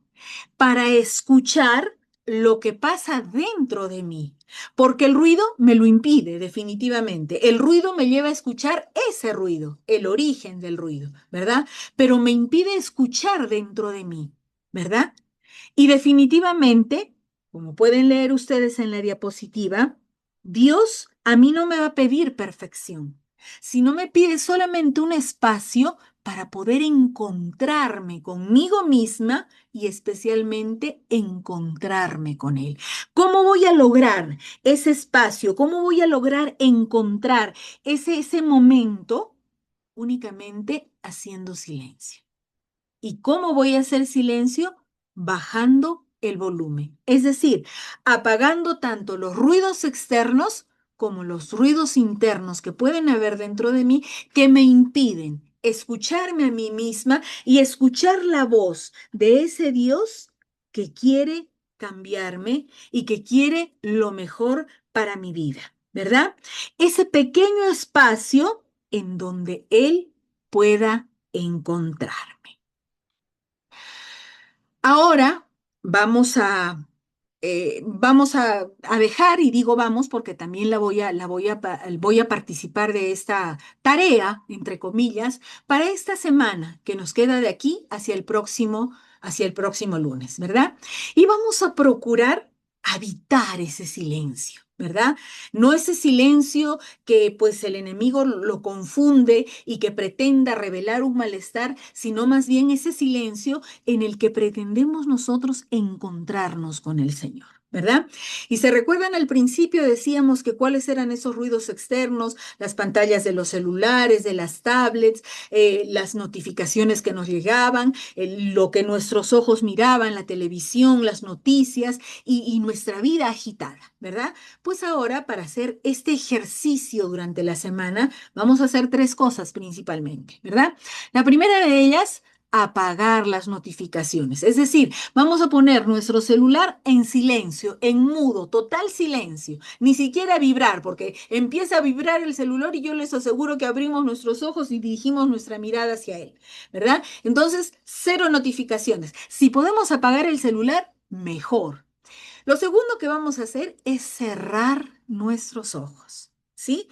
Para escuchar lo que pasa dentro de mí, porque el ruido me lo impide definitivamente. El ruido me lleva a escuchar ese ruido, el origen del ruido, ¿verdad? Pero me impide escuchar dentro de mí, ¿verdad? Y definitivamente, como pueden leer ustedes en la diapositiva, Dios a mí no me va a pedir perfección, sino me pide solamente un espacio para poder encontrarme conmigo misma y especialmente encontrarme con Él. ¿Cómo voy a lograr ese espacio? ¿Cómo voy a lograr encontrar ese momento? Únicamente haciendo silencio. ¿Y cómo voy a hacer silencio? Bajando el volumen. Es decir, apagando tanto los ruidos externos como los ruidos internos que pueden haber dentro de mí que me impiden escucharme a mí misma y escuchar la voz de ese Dios que quiere cambiarme y que quiere lo mejor para mi vida, ¿verdad? Ese pequeño espacio en donde Él pueda encontrarme. Ahora vamos a dejar, y digo vamos porque también voy a participar de esta tarea, entre comillas, para esta semana que nos queda de aquí hacia el próximo lunes, ¿verdad? Y vamos a procurar habitar ese silencio, ¿verdad? No ese silencio que pues el enemigo lo confunde y que pretenda revelar un malestar, sino más bien ese silencio en el que pretendemos nosotros encontrarnos con el Señor. ¿Verdad? Y se recuerdan al principio decíamos que cuáles eran esos ruidos externos, las pantallas de los celulares, de las tablets, las notificaciones que nos llegaban, lo que nuestros ojos miraban, la televisión, las noticias y nuestra vida agitada, ¿verdad? Pues ahora para hacer este ejercicio durante la semana vamos a hacer tres cosas principalmente, ¿verdad? La primera de ellas, apagar las notificaciones. Es decir, vamos a poner nuestro celular en silencio, en mudo, total silencio, ni siquiera vibrar, porque empieza a vibrar el celular y yo les aseguro que abrimos nuestros ojos y dirigimos nuestra mirada hacia él, ¿verdad? Entonces, cero notificaciones. Si podemos apagar el celular, mejor. Lo segundo que vamos a hacer es cerrar nuestros ojos, ¿sí?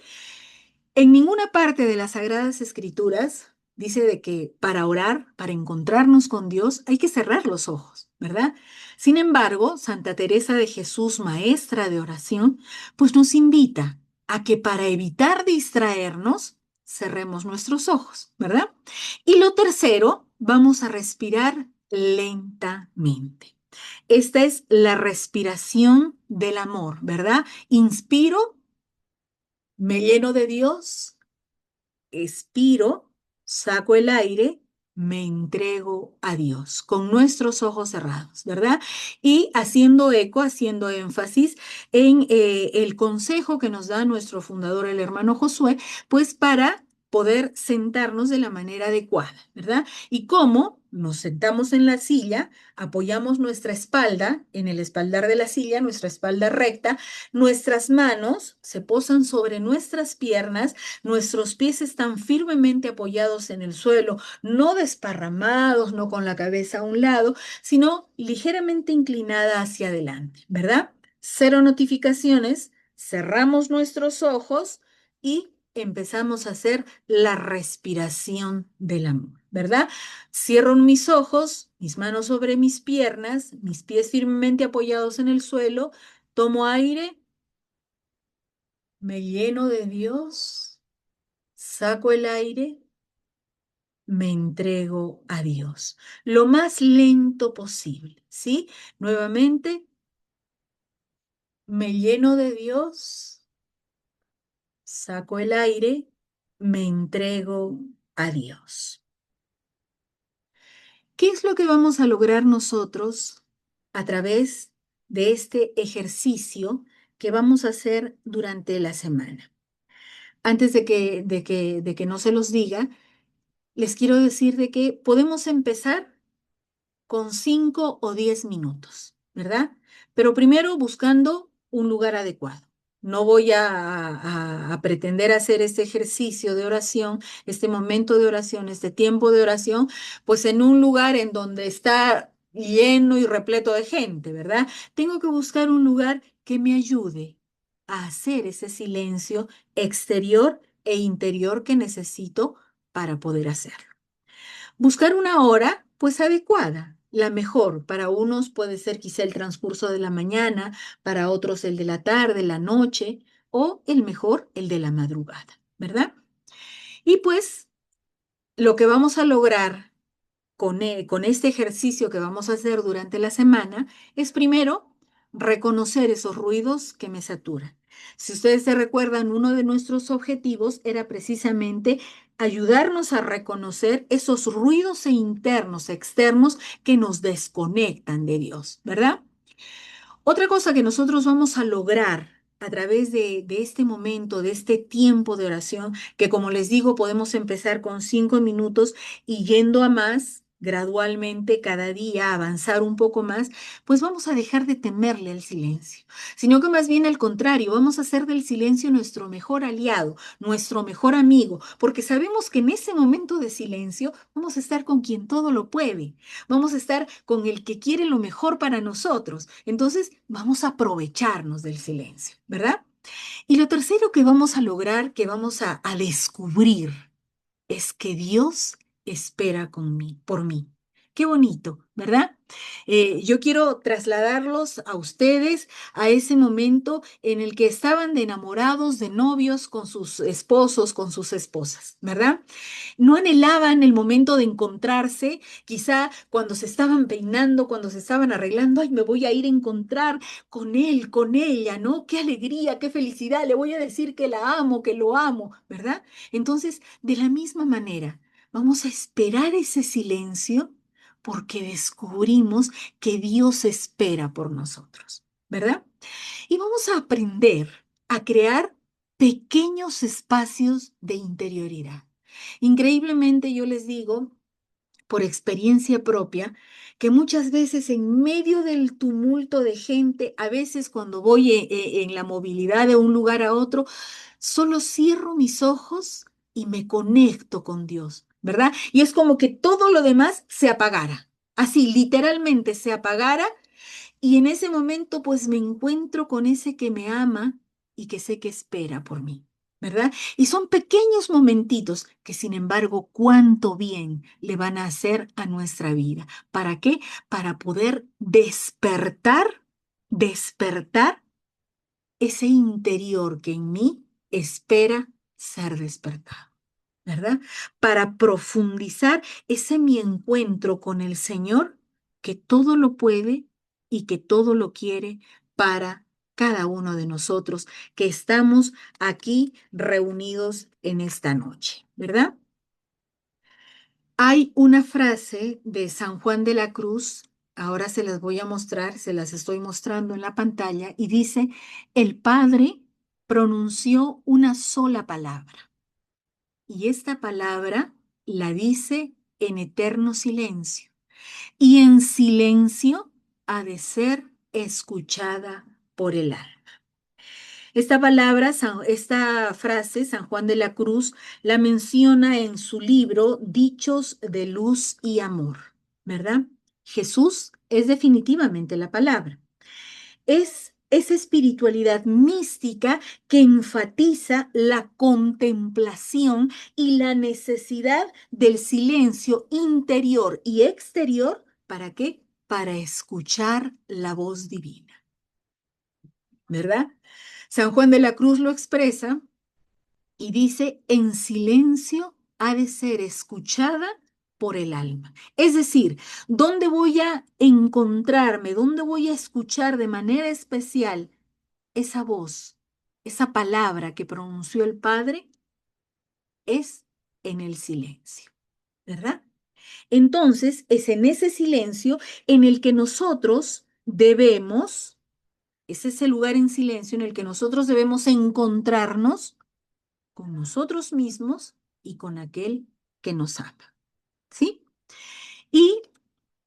En ninguna parte de las Sagradas Escrituras dice de que para orar, para encontrarnos con Dios, hay que cerrar los ojos, ¿verdad? Sin embargo, Santa Teresa de Jesús, maestra de oración, pues nos invita a que para evitar distraernos, cerremos nuestros ojos, ¿verdad? Y lo tercero, vamos a respirar lentamente. Esta es la respiración del amor, ¿verdad? Inspiro, me lleno de Dios, expiro, saco el aire, me entrego a Dios con nuestros ojos cerrados, ¿verdad? Y haciendo eco, haciendo énfasis en el consejo que nos da nuestro fundador, el hermano Josué, pues para poder sentarnos de la manera adecuada, ¿verdad? Y cómo nos sentamos en la silla, apoyamos nuestra espalda en el espaldar de la silla, nuestra espalda recta, nuestras manos se posan sobre nuestras piernas. Nuestros pies están firmemente apoyados en el suelo, no desparramados, no con la cabeza a un lado, sino ligeramente inclinada hacia adelante, ¿verdad? Cero notificaciones, cerramos nuestros ojos y empezamos a hacer la respiración del amor, ¿verdad? Cierro mis ojos, mis manos sobre mis piernas, mis pies firmemente apoyados en el suelo, tomo aire, me lleno de Dios. Saco el aire, me entrego a Dios, lo más lento posible, ¿sí? Nuevamente, me lleno de Dios, saco el aire, me entrego a Dios. ¿Qué es lo que vamos a lograr nosotros a través de este ejercicio que vamos a hacer durante la semana? Antes de que no se los diga, les quiero decir de que podemos empezar con 5 o 10 minutos, ¿verdad? Pero primero buscando un lugar adecuado. No voy a pretender hacer este ejercicio de oración, este momento de oración, este tiempo de oración, pues en un lugar en donde está lleno y repleto de gente, ¿verdad? Tengo que buscar un lugar que me ayude a hacer ese silencio exterior e interior que necesito para poder hacerlo. Buscar una hora, pues adecuada. La mejor para unos puede ser quizá el transcurso de la mañana, para otros el de la tarde, la noche, o el mejor, el de la madrugada, ¿verdad? Y pues lo que vamos a lograr con este ejercicio que vamos a hacer durante la semana es primero reconocer esos ruidos que me saturan. Si ustedes se recuerdan, uno de nuestros objetivos era precisamente ayudarnos a reconocer esos ruidos internos, externos que nos desconectan de Dios, ¿verdad? Otra cosa que nosotros vamos a lograr a través de este momento, de este tiempo de oración, que como les digo, podemos empezar con 5 minutos y yendo a más, gradualmente cada día avanzar un poco más, pues vamos a dejar de temerle al silencio, sino que más bien al contrario, vamos a hacer del silencio nuestro mejor aliado, nuestro mejor amigo, porque sabemos que en ese momento de silencio vamos a estar con quien todo lo puede, vamos a estar con el que quiere lo mejor para nosotros. Entonces, vamos a aprovecharnos del silencio, ¿verdad? Y lo tercero que vamos a lograr, que vamos a descubrir, es que Dios espera por mí. Qué bonito, ¿verdad? Yo quiero trasladarlos a ustedes a ese momento en el que estaban de enamorados, de novios con sus esposos, con sus esposas, ¿verdad? No anhelaban el momento de encontrarse, quizá cuando se estaban peinando, cuando se estaban arreglando, ay, me voy a ir a encontrar con él, con ella, ¿no? Qué alegría, qué felicidad, le voy a decir que la amo, que lo amo, ¿verdad? Entonces, de la misma manera, vamos a esperar ese silencio porque descubrimos que Dios espera por nosotros, ¿verdad? Y vamos a aprender a crear pequeños espacios de interioridad. Increíblemente yo les digo, por experiencia propia, que muchas veces en medio del tumulto de gente, a veces cuando voy en la movilidad de un lugar a otro, solo cierro mis ojos y me conecto con Dios, ¿verdad? Y es como que todo lo demás se apagara. Así, literalmente se apagara y en ese momento, pues me encuentro con ese que me ama y que sé que espera por mí, ¿verdad? Y son pequeños momentitos que, sin embargo, cuánto bien le van a hacer a nuestra vida. ¿Para qué? Para poder despertar ese interior que en mí espera ser despertado. ¿Verdad? Para profundizar ese mi encuentro con el Señor, que todo lo puede y que todo lo quiere para cada uno de nosotros que estamos aquí reunidos en esta noche, ¿verdad? Hay una frase de San Juan de la Cruz, ahora se las voy a mostrar, se las estoy mostrando en la pantalla, y dice, el Padre pronunció una sola palabra. Y esta palabra la dice en eterno silencio. Y en silencio ha de ser escuchada por el alma. Esta palabra, esta frase, San Juan de la Cruz la menciona en su libro Dichos de Luz y Amor, ¿verdad? Jesús es definitivamente la palabra. Es esa espiritualidad mística que enfatiza la contemplación y la necesidad del silencio interior y exterior. ¿Para qué? Para escuchar la voz divina, ¿verdad? San Juan de la Cruz lo expresa y dice, en silencio ha de ser escuchada por el alma. Es decir, ¿dónde voy a encontrarme? ¿Dónde voy a escuchar de manera especial esa voz, esa palabra que pronunció el Padre? Es en el silencio, ¿verdad? Entonces, es en ese silencio en el que nosotros debemos, es ese lugar en silencio en el que nosotros debemos encontrarnos con nosotros mismos y con aquel que nos ama, ¿sí? Y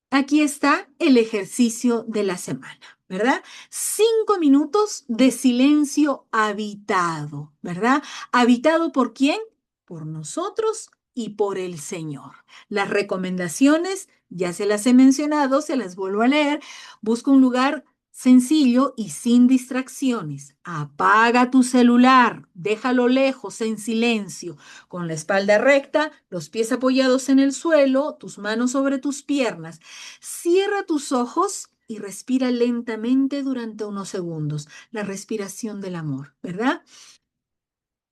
aquí está el ejercicio de la semana, ¿verdad? 5 minutos de silencio habitado, ¿verdad? ¿Habitado por quién? Por nosotros y por el Señor. Las recomendaciones, ya se las he mencionado, se las vuelvo a leer. Busca un lugar sencillo y sin distracciones. Apaga tu celular, déjalo lejos, en silencio, con la espalda recta, los pies apoyados en el suelo, tus manos sobre tus piernas. Cierra tus ojos y respira lentamente durante unos segundos. La respiración del amor, ¿verdad?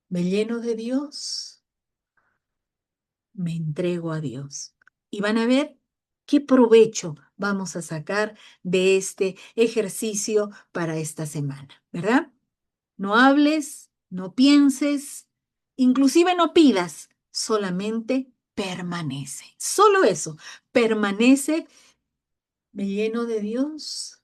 Me lleno de Dios, me entrego a Dios. Y van a ver qué provecho vamos a sacar de este ejercicio para esta semana, ¿verdad? No hables, no pienses, inclusive no pidas, solamente permanece. Solo eso, permanece, me lleno de Dios,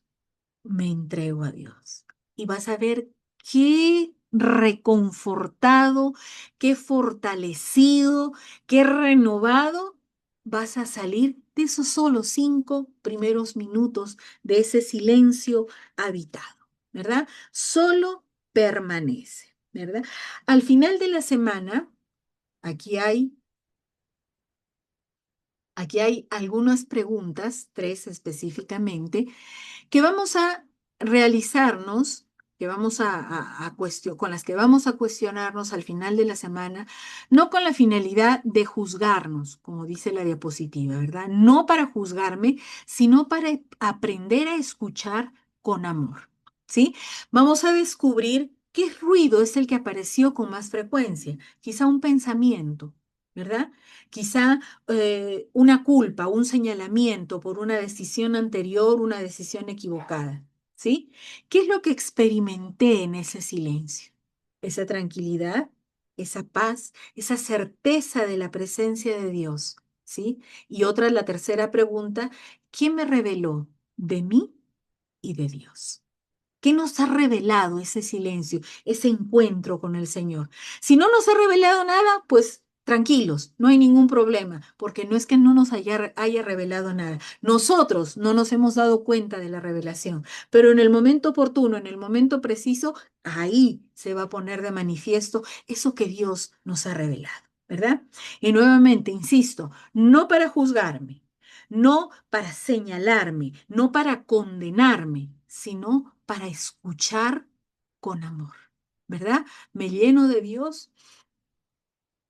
me entrego a Dios. Y vas a ver qué reconfortado, qué fortalecido, qué renovado vas a salir de esos solo 5 primeros minutos de ese silencio habitado, ¿verdad? Solo permanece, ¿verdad? Al final de la semana, aquí hay, aquí hay algunas preguntas, 3 específicamente que vamos a realizarnos, que vamos con las que vamos a cuestionarnos al final de la semana, no con la finalidad de juzgarnos, como dice la diapositiva, ¿verdad? No para juzgarme, sino para aprender a escuchar con amor, ¿sí? Vamos a descubrir qué ruido es el que apareció con más frecuencia, quizá un pensamiento, ¿verdad? Quizá una culpa, un señalamiento por una decisión anterior, una decisión equivocada, ¿sí? ¿Qué es lo que experimenté en ese silencio? Esa tranquilidad, esa paz, esa certeza de la presencia de Dios, ¿sí? Y otra, la tercera pregunta, ¿quién me reveló de mí y de Dios? ¿Qué nos ha revelado ese silencio, ese encuentro con el Señor? Si no nos ha revelado nada, pues tranquilos, no hay ningún problema, porque no es que no nos haya revelado nada. Nosotros no nos hemos dado cuenta de la revelación, pero en el momento oportuno, en el momento preciso, ahí se va a poner de manifiesto eso que Dios nos ha revelado, ¿verdad? Y nuevamente, insisto, no para juzgarme, no para señalarme, no para condenarme, sino para escuchar con amor, ¿verdad? Me lleno de Dios,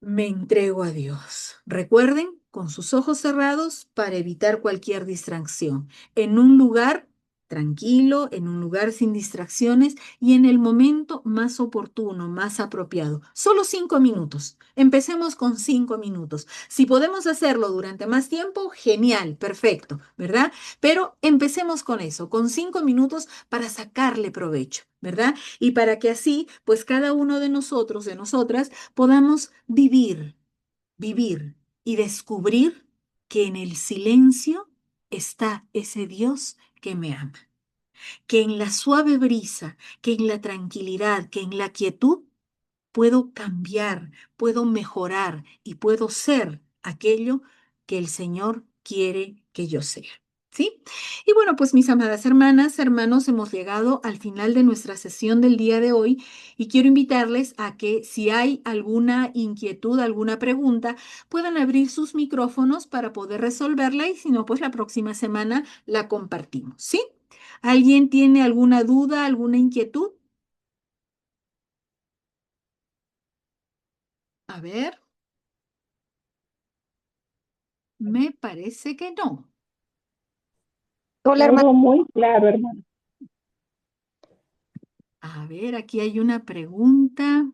me entrego a Dios. Recuerden, con sus ojos cerrados para evitar cualquier distracción, en un lugar tranquilo, en un lugar sin distracciones y en el momento más oportuno, más apropiado. Solo 5 minutos. Empecemos con 5 minutos. Si podemos hacerlo durante más tiempo, genial, perfecto, ¿verdad? Pero empecemos con eso, con 5 minutos para sacarle provecho, ¿verdad? Y para que así, pues cada uno de nosotros, de nosotras, podamos vivir y descubrir que en el silencio está ese Dios que me ama, que en la suave brisa, que en la tranquilidad, que en la quietud puedo cambiar, puedo mejorar y puedo ser aquello que el Señor quiere que yo sea. ¿Sí? Y bueno, pues mis amadas hermanas, hermanos, hemos llegado al final de nuestra sesión del día de hoy y quiero invitarles a que si hay alguna inquietud, alguna pregunta, puedan abrir sus micrófonos para poder resolverla y si no, pues la próxima semana la compartimos. ¿Sí? ¿Alguien tiene alguna duda, alguna inquietud? A ver. Me parece que no. Hola, hermana. Todo muy claro, hermano. A ver, aquí hay una pregunta.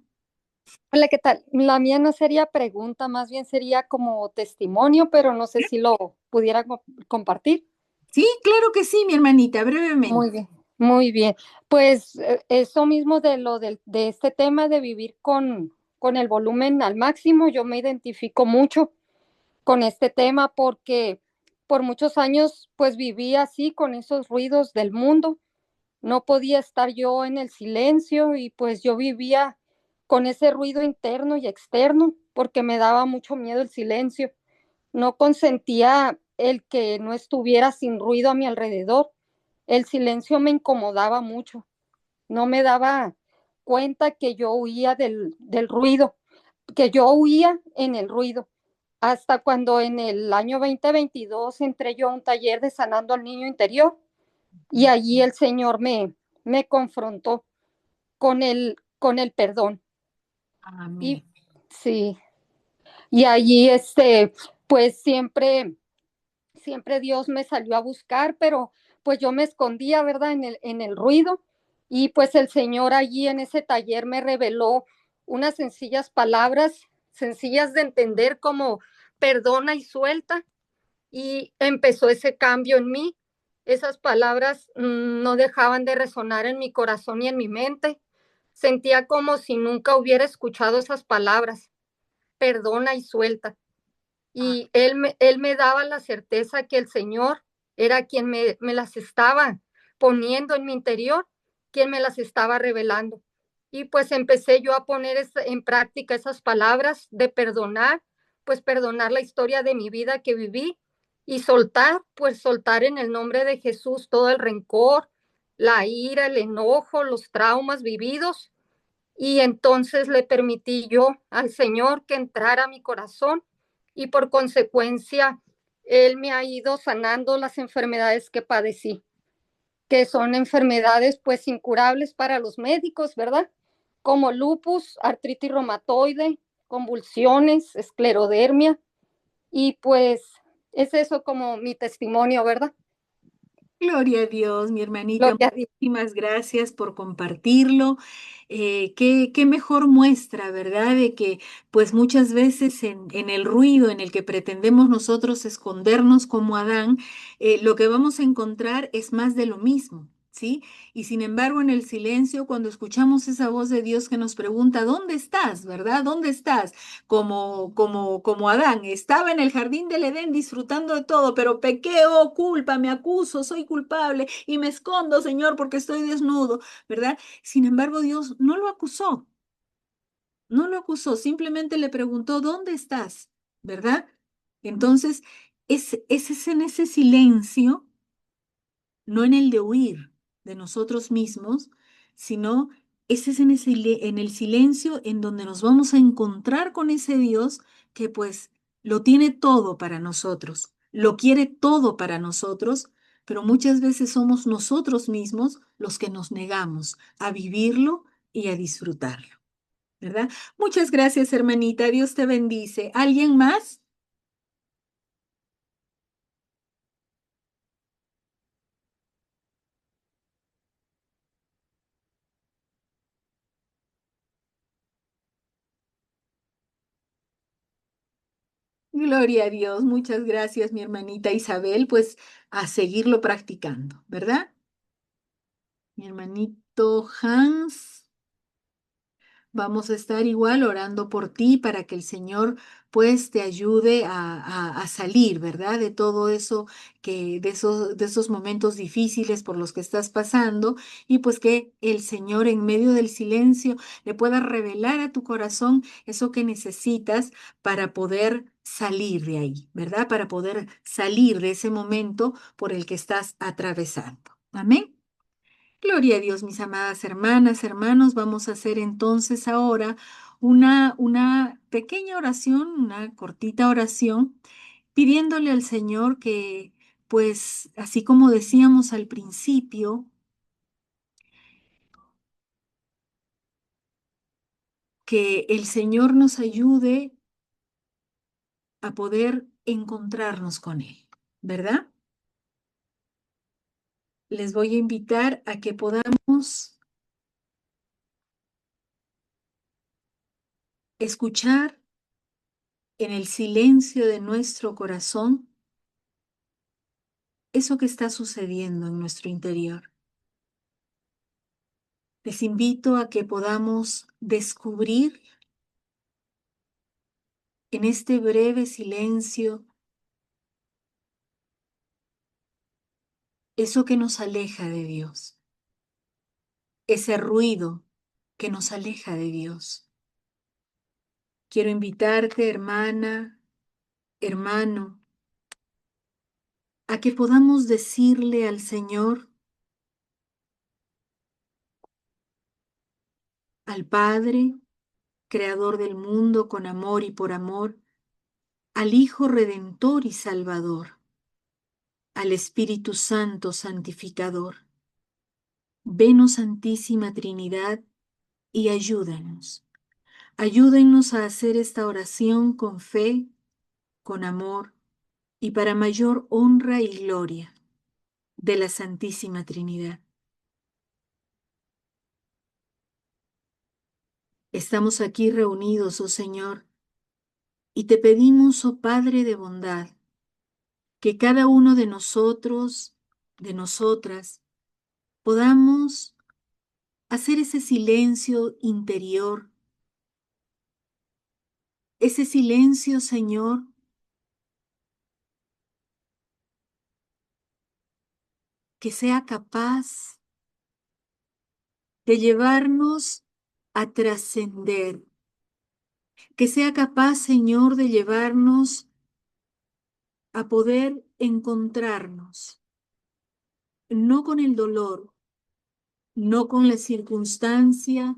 Hola, ¿qué tal? La mía no sería pregunta, más bien sería como testimonio, pero no sé si lo pudiera compartir. Sí, claro que sí, mi hermanita, Muy brevemente. bien, muy bien. Pues eso mismo de este tema de vivir con el volumen al máximo, yo me identifico mucho con este tema porque por muchos años pues viví así con esos ruidos del mundo. No podía estar yo en el silencio y pues yo vivía con ese ruido interno y externo porque me daba mucho miedo el silencio. No consentía el que no estuviera sin ruido a mi alrededor. El silencio me incomodaba mucho. No me daba cuenta que yo huía del ruido, que yo huía en el ruido. Hasta cuando en el año 2022 entré yo a un taller de sanando al niño interior y allí el Señor me confrontó con el perdón. Amén. Y sí, y allí pues siempre Dios me salió a buscar, pero pues yo me escondía, ¿verdad? En el ruido. Y pues el Señor allí en ese taller me reveló unas sencillas palabras, sencillas de entender como perdona y suelta. Y empezó ese cambio en mí. Esas palabras no dejaban de resonar en mi corazón y en mi mente. Sentía como si nunca hubiera escuchado esas palabras, perdona y suelta. Y él me daba la certeza que el Señor era quien me las estaba poniendo en mi interior, quien me las estaba revelando. y pues empecé yo a poner en práctica esas palabras de perdonar, pues perdonar la historia de mi vida que viví y soltar, pues soltar en el nombre de Jesús todo el rencor, la ira, el enojo, los traumas vividos. Y entonces le permití yo al Señor que entrara a mi corazón y por consecuencia Él me ha ido sanando las enfermedades que padecí, que son enfermedades pues incurables para los médicos, ¿verdad? Como lupus, artritis reumatoide, convulsiones, esclerodermia, y pues es eso como mi testimonio, ¿verdad? Gloria a Dios, mi hermanita. Gloria a Dios. Muchísimas gracias por compartirlo. Qué mejor muestra, ¿verdad? De que pues muchas veces en el ruido en el que pretendemos nosotros escondernos como Adán, lo que vamos a encontrar es más de lo mismo. ¿Sí? Y sin embargo, en el silencio, cuando escuchamos esa voz de Dios que nos pregunta, ¿dónde estás? ¿Verdad? ¿Dónde estás? Como Adán, estaba en el jardín del Edén disfrutando de todo, pero pequé, oh culpa, me acuso, soy culpable y me escondo, Señor, porque estoy desnudo, ¿verdad? Sin embargo, Dios no lo acusó, no lo acusó, simplemente le preguntó, ¿dónde estás? ¿Verdad? Entonces, es en ese silencio, no en el de huir de nosotros mismos, sino ese es en el silencio en donde nos vamos a encontrar con ese Dios que pues lo tiene todo para nosotros, lo quiere todo para nosotros, pero muchas veces somos nosotros mismos los que nos negamos a vivirlo y a disfrutarlo, ¿verdad? Muchas gracias, hermanita. Dios te bendice. ¿Alguien más? Gloria a Dios, muchas gracias, mi hermanita Isabel, pues a seguirlo practicando, ¿verdad? Mi hermanito Hans, vamos a estar igual orando por ti para que el Señor pues te ayude a salir, ¿verdad? De todo eso de esos momentos difíciles por los que estás pasando y pues que el Señor en medio del silencio le pueda revelar a tu corazón eso que necesitas para poder salir de ahí, ¿verdad? Para poder salir de ese momento por el que estás atravesando. Amén. Gloria a Dios, mis amadas hermanas, hermanos. Vamos a hacer entonces ahora una pequeña oración, una cortita oración, pidiéndole al Señor que, pues, así como decíamos al principio, que el Señor nos ayude a poder encontrarnos con Él, ¿verdad? Les voy a invitar a que podamos escuchar en el silencio de nuestro corazón eso que está sucediendo en nuestro interior. Les invito a que podamos descubrir en este breve silencio eso que nos aleja de Dios, ese ruido que nos aleja de Dios. Quiero invitarte, hermana, hermano, a que podamos decirle al Señor, al Padre, Creador del mundo con amor y por amor, al Hijo Redentor y Salvador, al Espíritu Santo Santificador. Ven, oh Santísima Trinidad, y ayúdanos. Ayúdennos a hacer esta oración con fe, con amor y para mayor honra y gloria de la Santísima Trinidad. Estamos aquí reunidos, oh Señor, y te pedimos, oh Padre de bondad, que cada uno de nosotros, de nosotras, podamos hacer ese silencio interior, ese silencio, Señor, que sea capaz de llevarnos a trascender, que sea capaz, Señor, de llevarnos a poder encontrarnos, no con el dolor, no con la circunstancia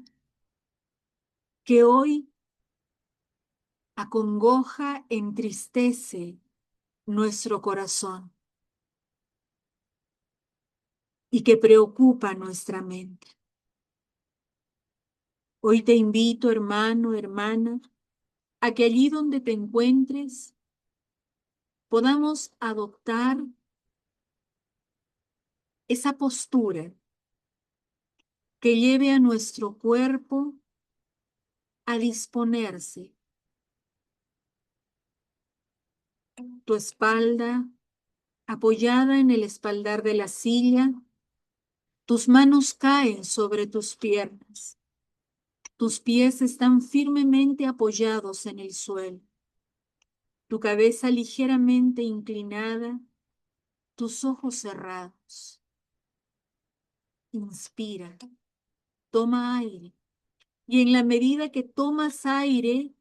que hoy acongoja, entristece nuestro corazón y que preocupa nuestra mente. Hoy te invito, hermano, hermana, a que allí donde te encuentres podamos adoptar esa postura que lleve a nuestro cuerpo a disponerse. Tu espalda apoyada en el espaldar de la silla, tus manos caen sobre tus piernas. Tus pies están firmemente apoyados en el suelo. Tu cabeza ligeramente inclinada, tus ojos cerrados. Inspira, toma aire. Y en la medida que tomas aire,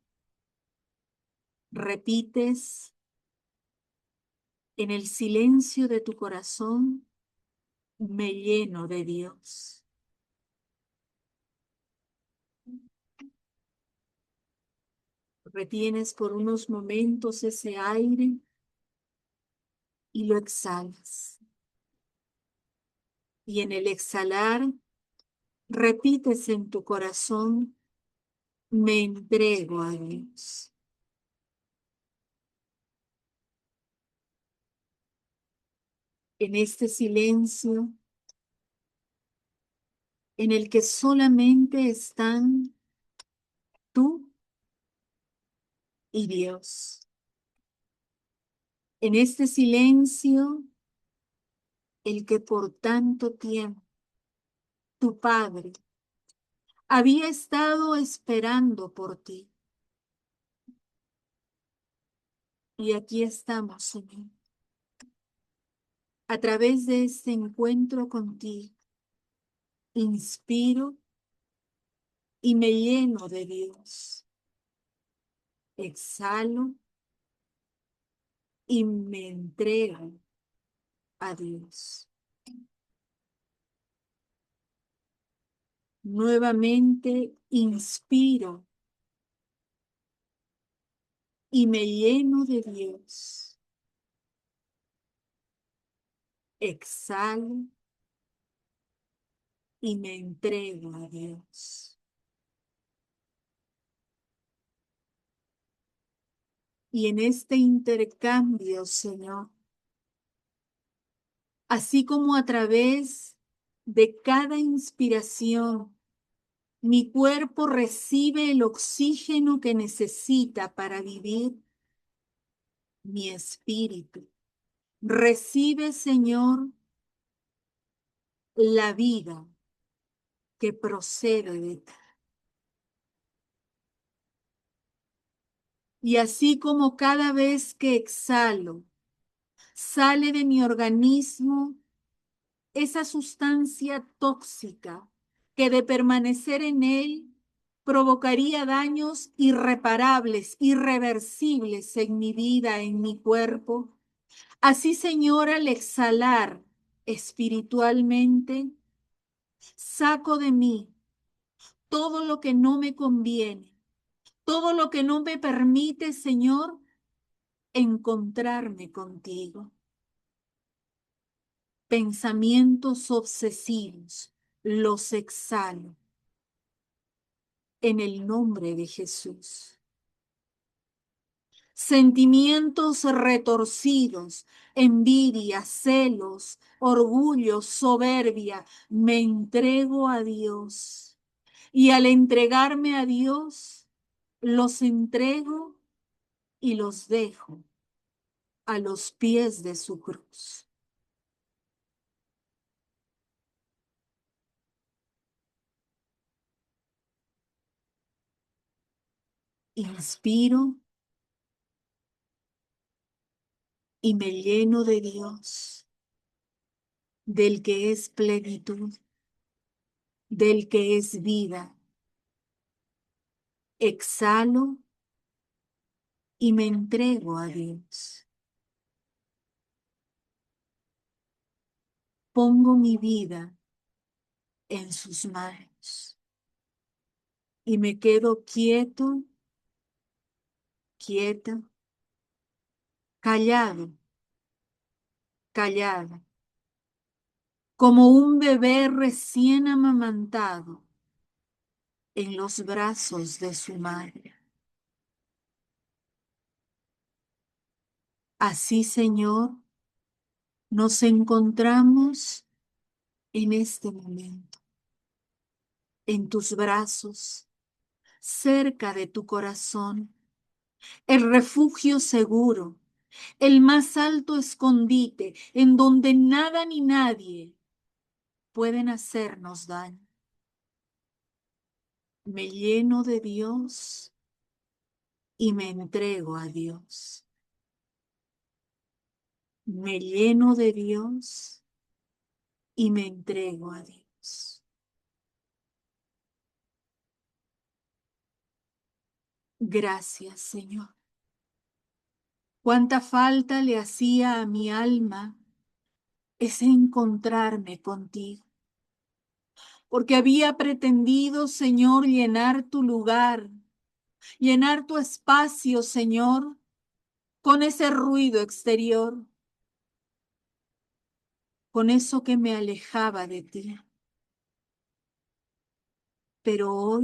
repites en el silencio de tu corazón, me lleno de Dios. Retienes por unos momentos ese aire y lo exhalas. Y en el exhalar, repites en tu corazón, me entrego a Dios. En este silencio en el que solamente están tú y Dios. En este silencio, el que por tanto tiempo tu Padre había estado esperando por ti. Y aquí estamos, Señor, a través de este encuentro contigo. Inspiro y me lleno de Dios. Exhalo y me entrego a Dios. Nuevamente inspiro y me lleno de Dios. Exhalo y me entrego a Dios. Y en este intercambio, Señor, así como a través de cada inspiración, mi cuerpo recibe el oxígeno que necesita para vivir, mi espíritu recibe, Señor, la vida que procede de ti. Y así como cada vez que exhalo, sale de mi organismo esa sustancia tóxica que de permanecer en él provocaría daños irreparables, irreversibles en mi vida, en mi cuerpo. Así, Señor, al exhalar espiritualmente, saco de mí todo lo que no me conviene, todo lo que no me permite, Señor, encontrarme contigo. Pensamientos obsesivos, los exhalo en el nombre de Jesús. Sentimientos retorcidos, envidia, celos, orgullo, soberbia, me entrego a Dios. Y al entregarme a Dios, los entrego y los dejo a los pies de su cruz. Inspiro y me lleno de Dios, del que es plenitud, del que es vida, exhalo y me entrego a Dios. Pongo mi vida en sus manos y me quedo quieto, quieta, callado, callada, como un bebé recién amamantado en los brazos de su madre. Así, Señor, nos encontramos en este momento, en tus brazos, cerca de tu corazón, el refugio seguro, el más alto escondite, en donde nada ni nadie pueden hacernos daño. Me lleno de Dios y me entrego a Dios. Me lleno de Dios y me entrego a Dios. Gracias, Señor. Cuánta falta le hacía a mi alma ese encontrarme contigo, porque había pretendido, Señor, llenar tu lugar, llenar tu espacio, Señor, con ese ruido exterior, con eso que me alejaba de ti. Pero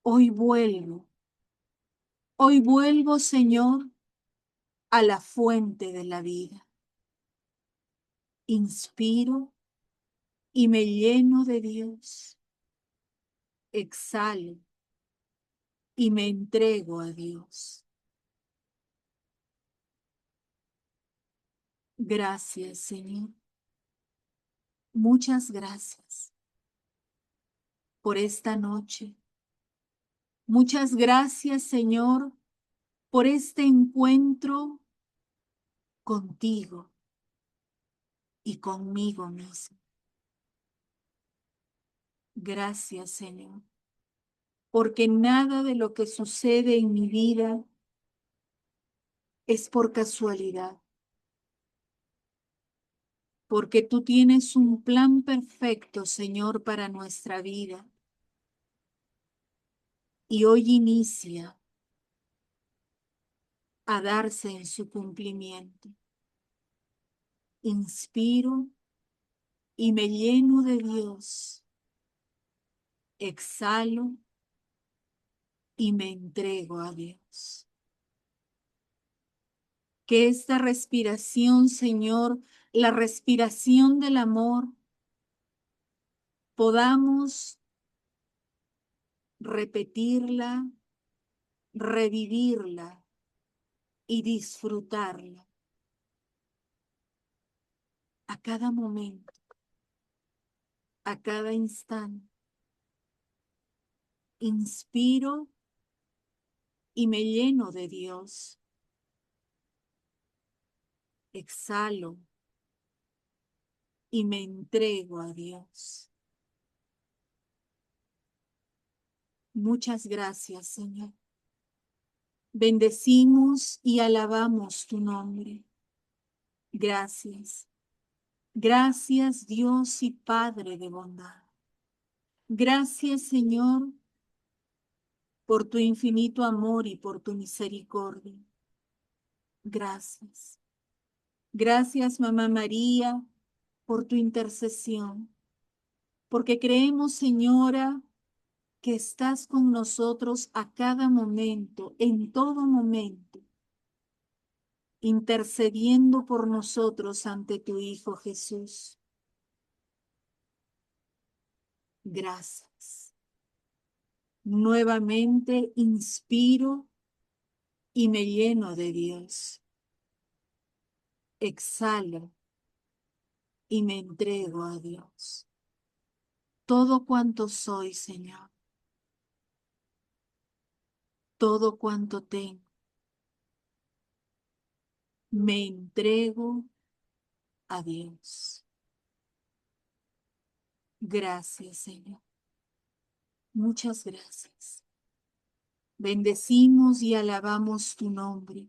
hoy vuelvo, Señor, a la fuente de la vida. Inspiro y me lleno de Dios. Exhalo y me entrego a Dios. Gracias, Señor. Muchas gracias por esta noche. Muchas gracias, Señor, por este encuentro contigo y conmigo mismo. Gracias, Señor, porque nada de lo que sucede en mi vida es por casualidad, porque tú tienes un plan perfecto, Señor, para nuestra vida. Y hoy inicia a darse en su cumplimiento. Inspiro y me lleno de Dios. Exhalo y me entrego a Dios. Que esta respiración, Señor, la respiración del amor, podamos repetirla, revivirla y disfrutarla a cada momento, a cada instante. Inspiro y me lleno de Dios. Exhalo y me entrego a Dios. Muchas gracias, Señor. Bendecimos y alabamos tu nombre. Gracias. Gracias, Dios y Padre de bondad. Gracias, Señor, por tu infinito amor y por tu misericordia. Gracias. Gracias, Mamá María, por tu intercesión, porque creemos, Señora, que estás con nosotros a cada momento, en todo momento, intercediendo por nosotros ante tu Hijo Jesús. Gracias. Nuevamente inspiro y me lleno de Dios. Exhalo y me entrego a Dios. Todo cuanto soy, Señor, todo cuanto tengo, me entrego a Dios. Gracias, Señor. Muchas gracias. Bendecimos y alabamos tu nombre.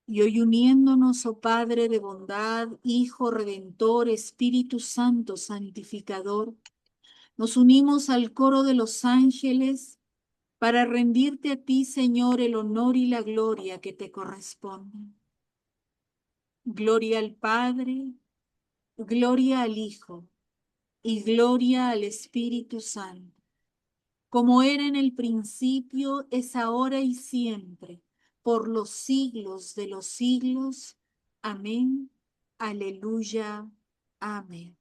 Y hoy uniéndonos, oh Padre de bondad, Hijo Redentor, Espíritu Santo Santificador, nos unimos al coro de los ángeles para rendirte a ti, Señor, el honor y la gloria que te corresponden. Gloria al Padre, gloria al Hijo y gloria al Espíritu Santo, como era en el principio, es ahora y siempre, por los siglos de los siglos. Amén. Aleluya. Amén.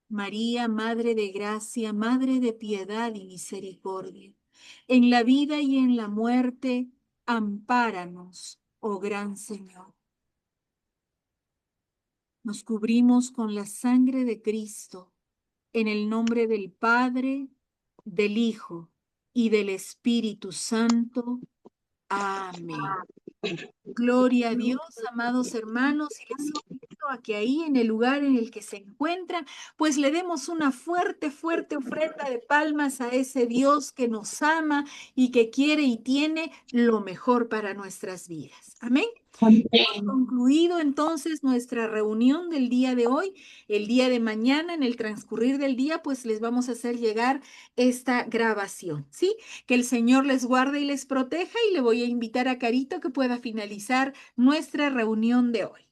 María, Madre de Gracia, Madre de Piedad y Misericordia, en la vida y en la muerte, ampáranos, oh Gran Señor. Nos cubrimos con la sangre de Cristo, en el nombre del Padre, del Hijo y del Espíritu Santo. Amén. Gloria a Dios, amados hermanos, y les invito a que ahí en el lugar en el que se encuentran, pues le demos una fuerte, fuerte ofrenda de palmas a ese Dios que nos ama y que quiere y tiene lo mejor para nuestras vidas. Amén. Hemos concluido entonces nuestra reunión del día de hoy. El día de mañana, en el transcurrir del día, pues les vamos a hacer llegar esta grabación, ¿sí? Que el Señor les guarde y les proteja y le voy a invitar a Carito que pueda finalizar nuestra reunión de hoy.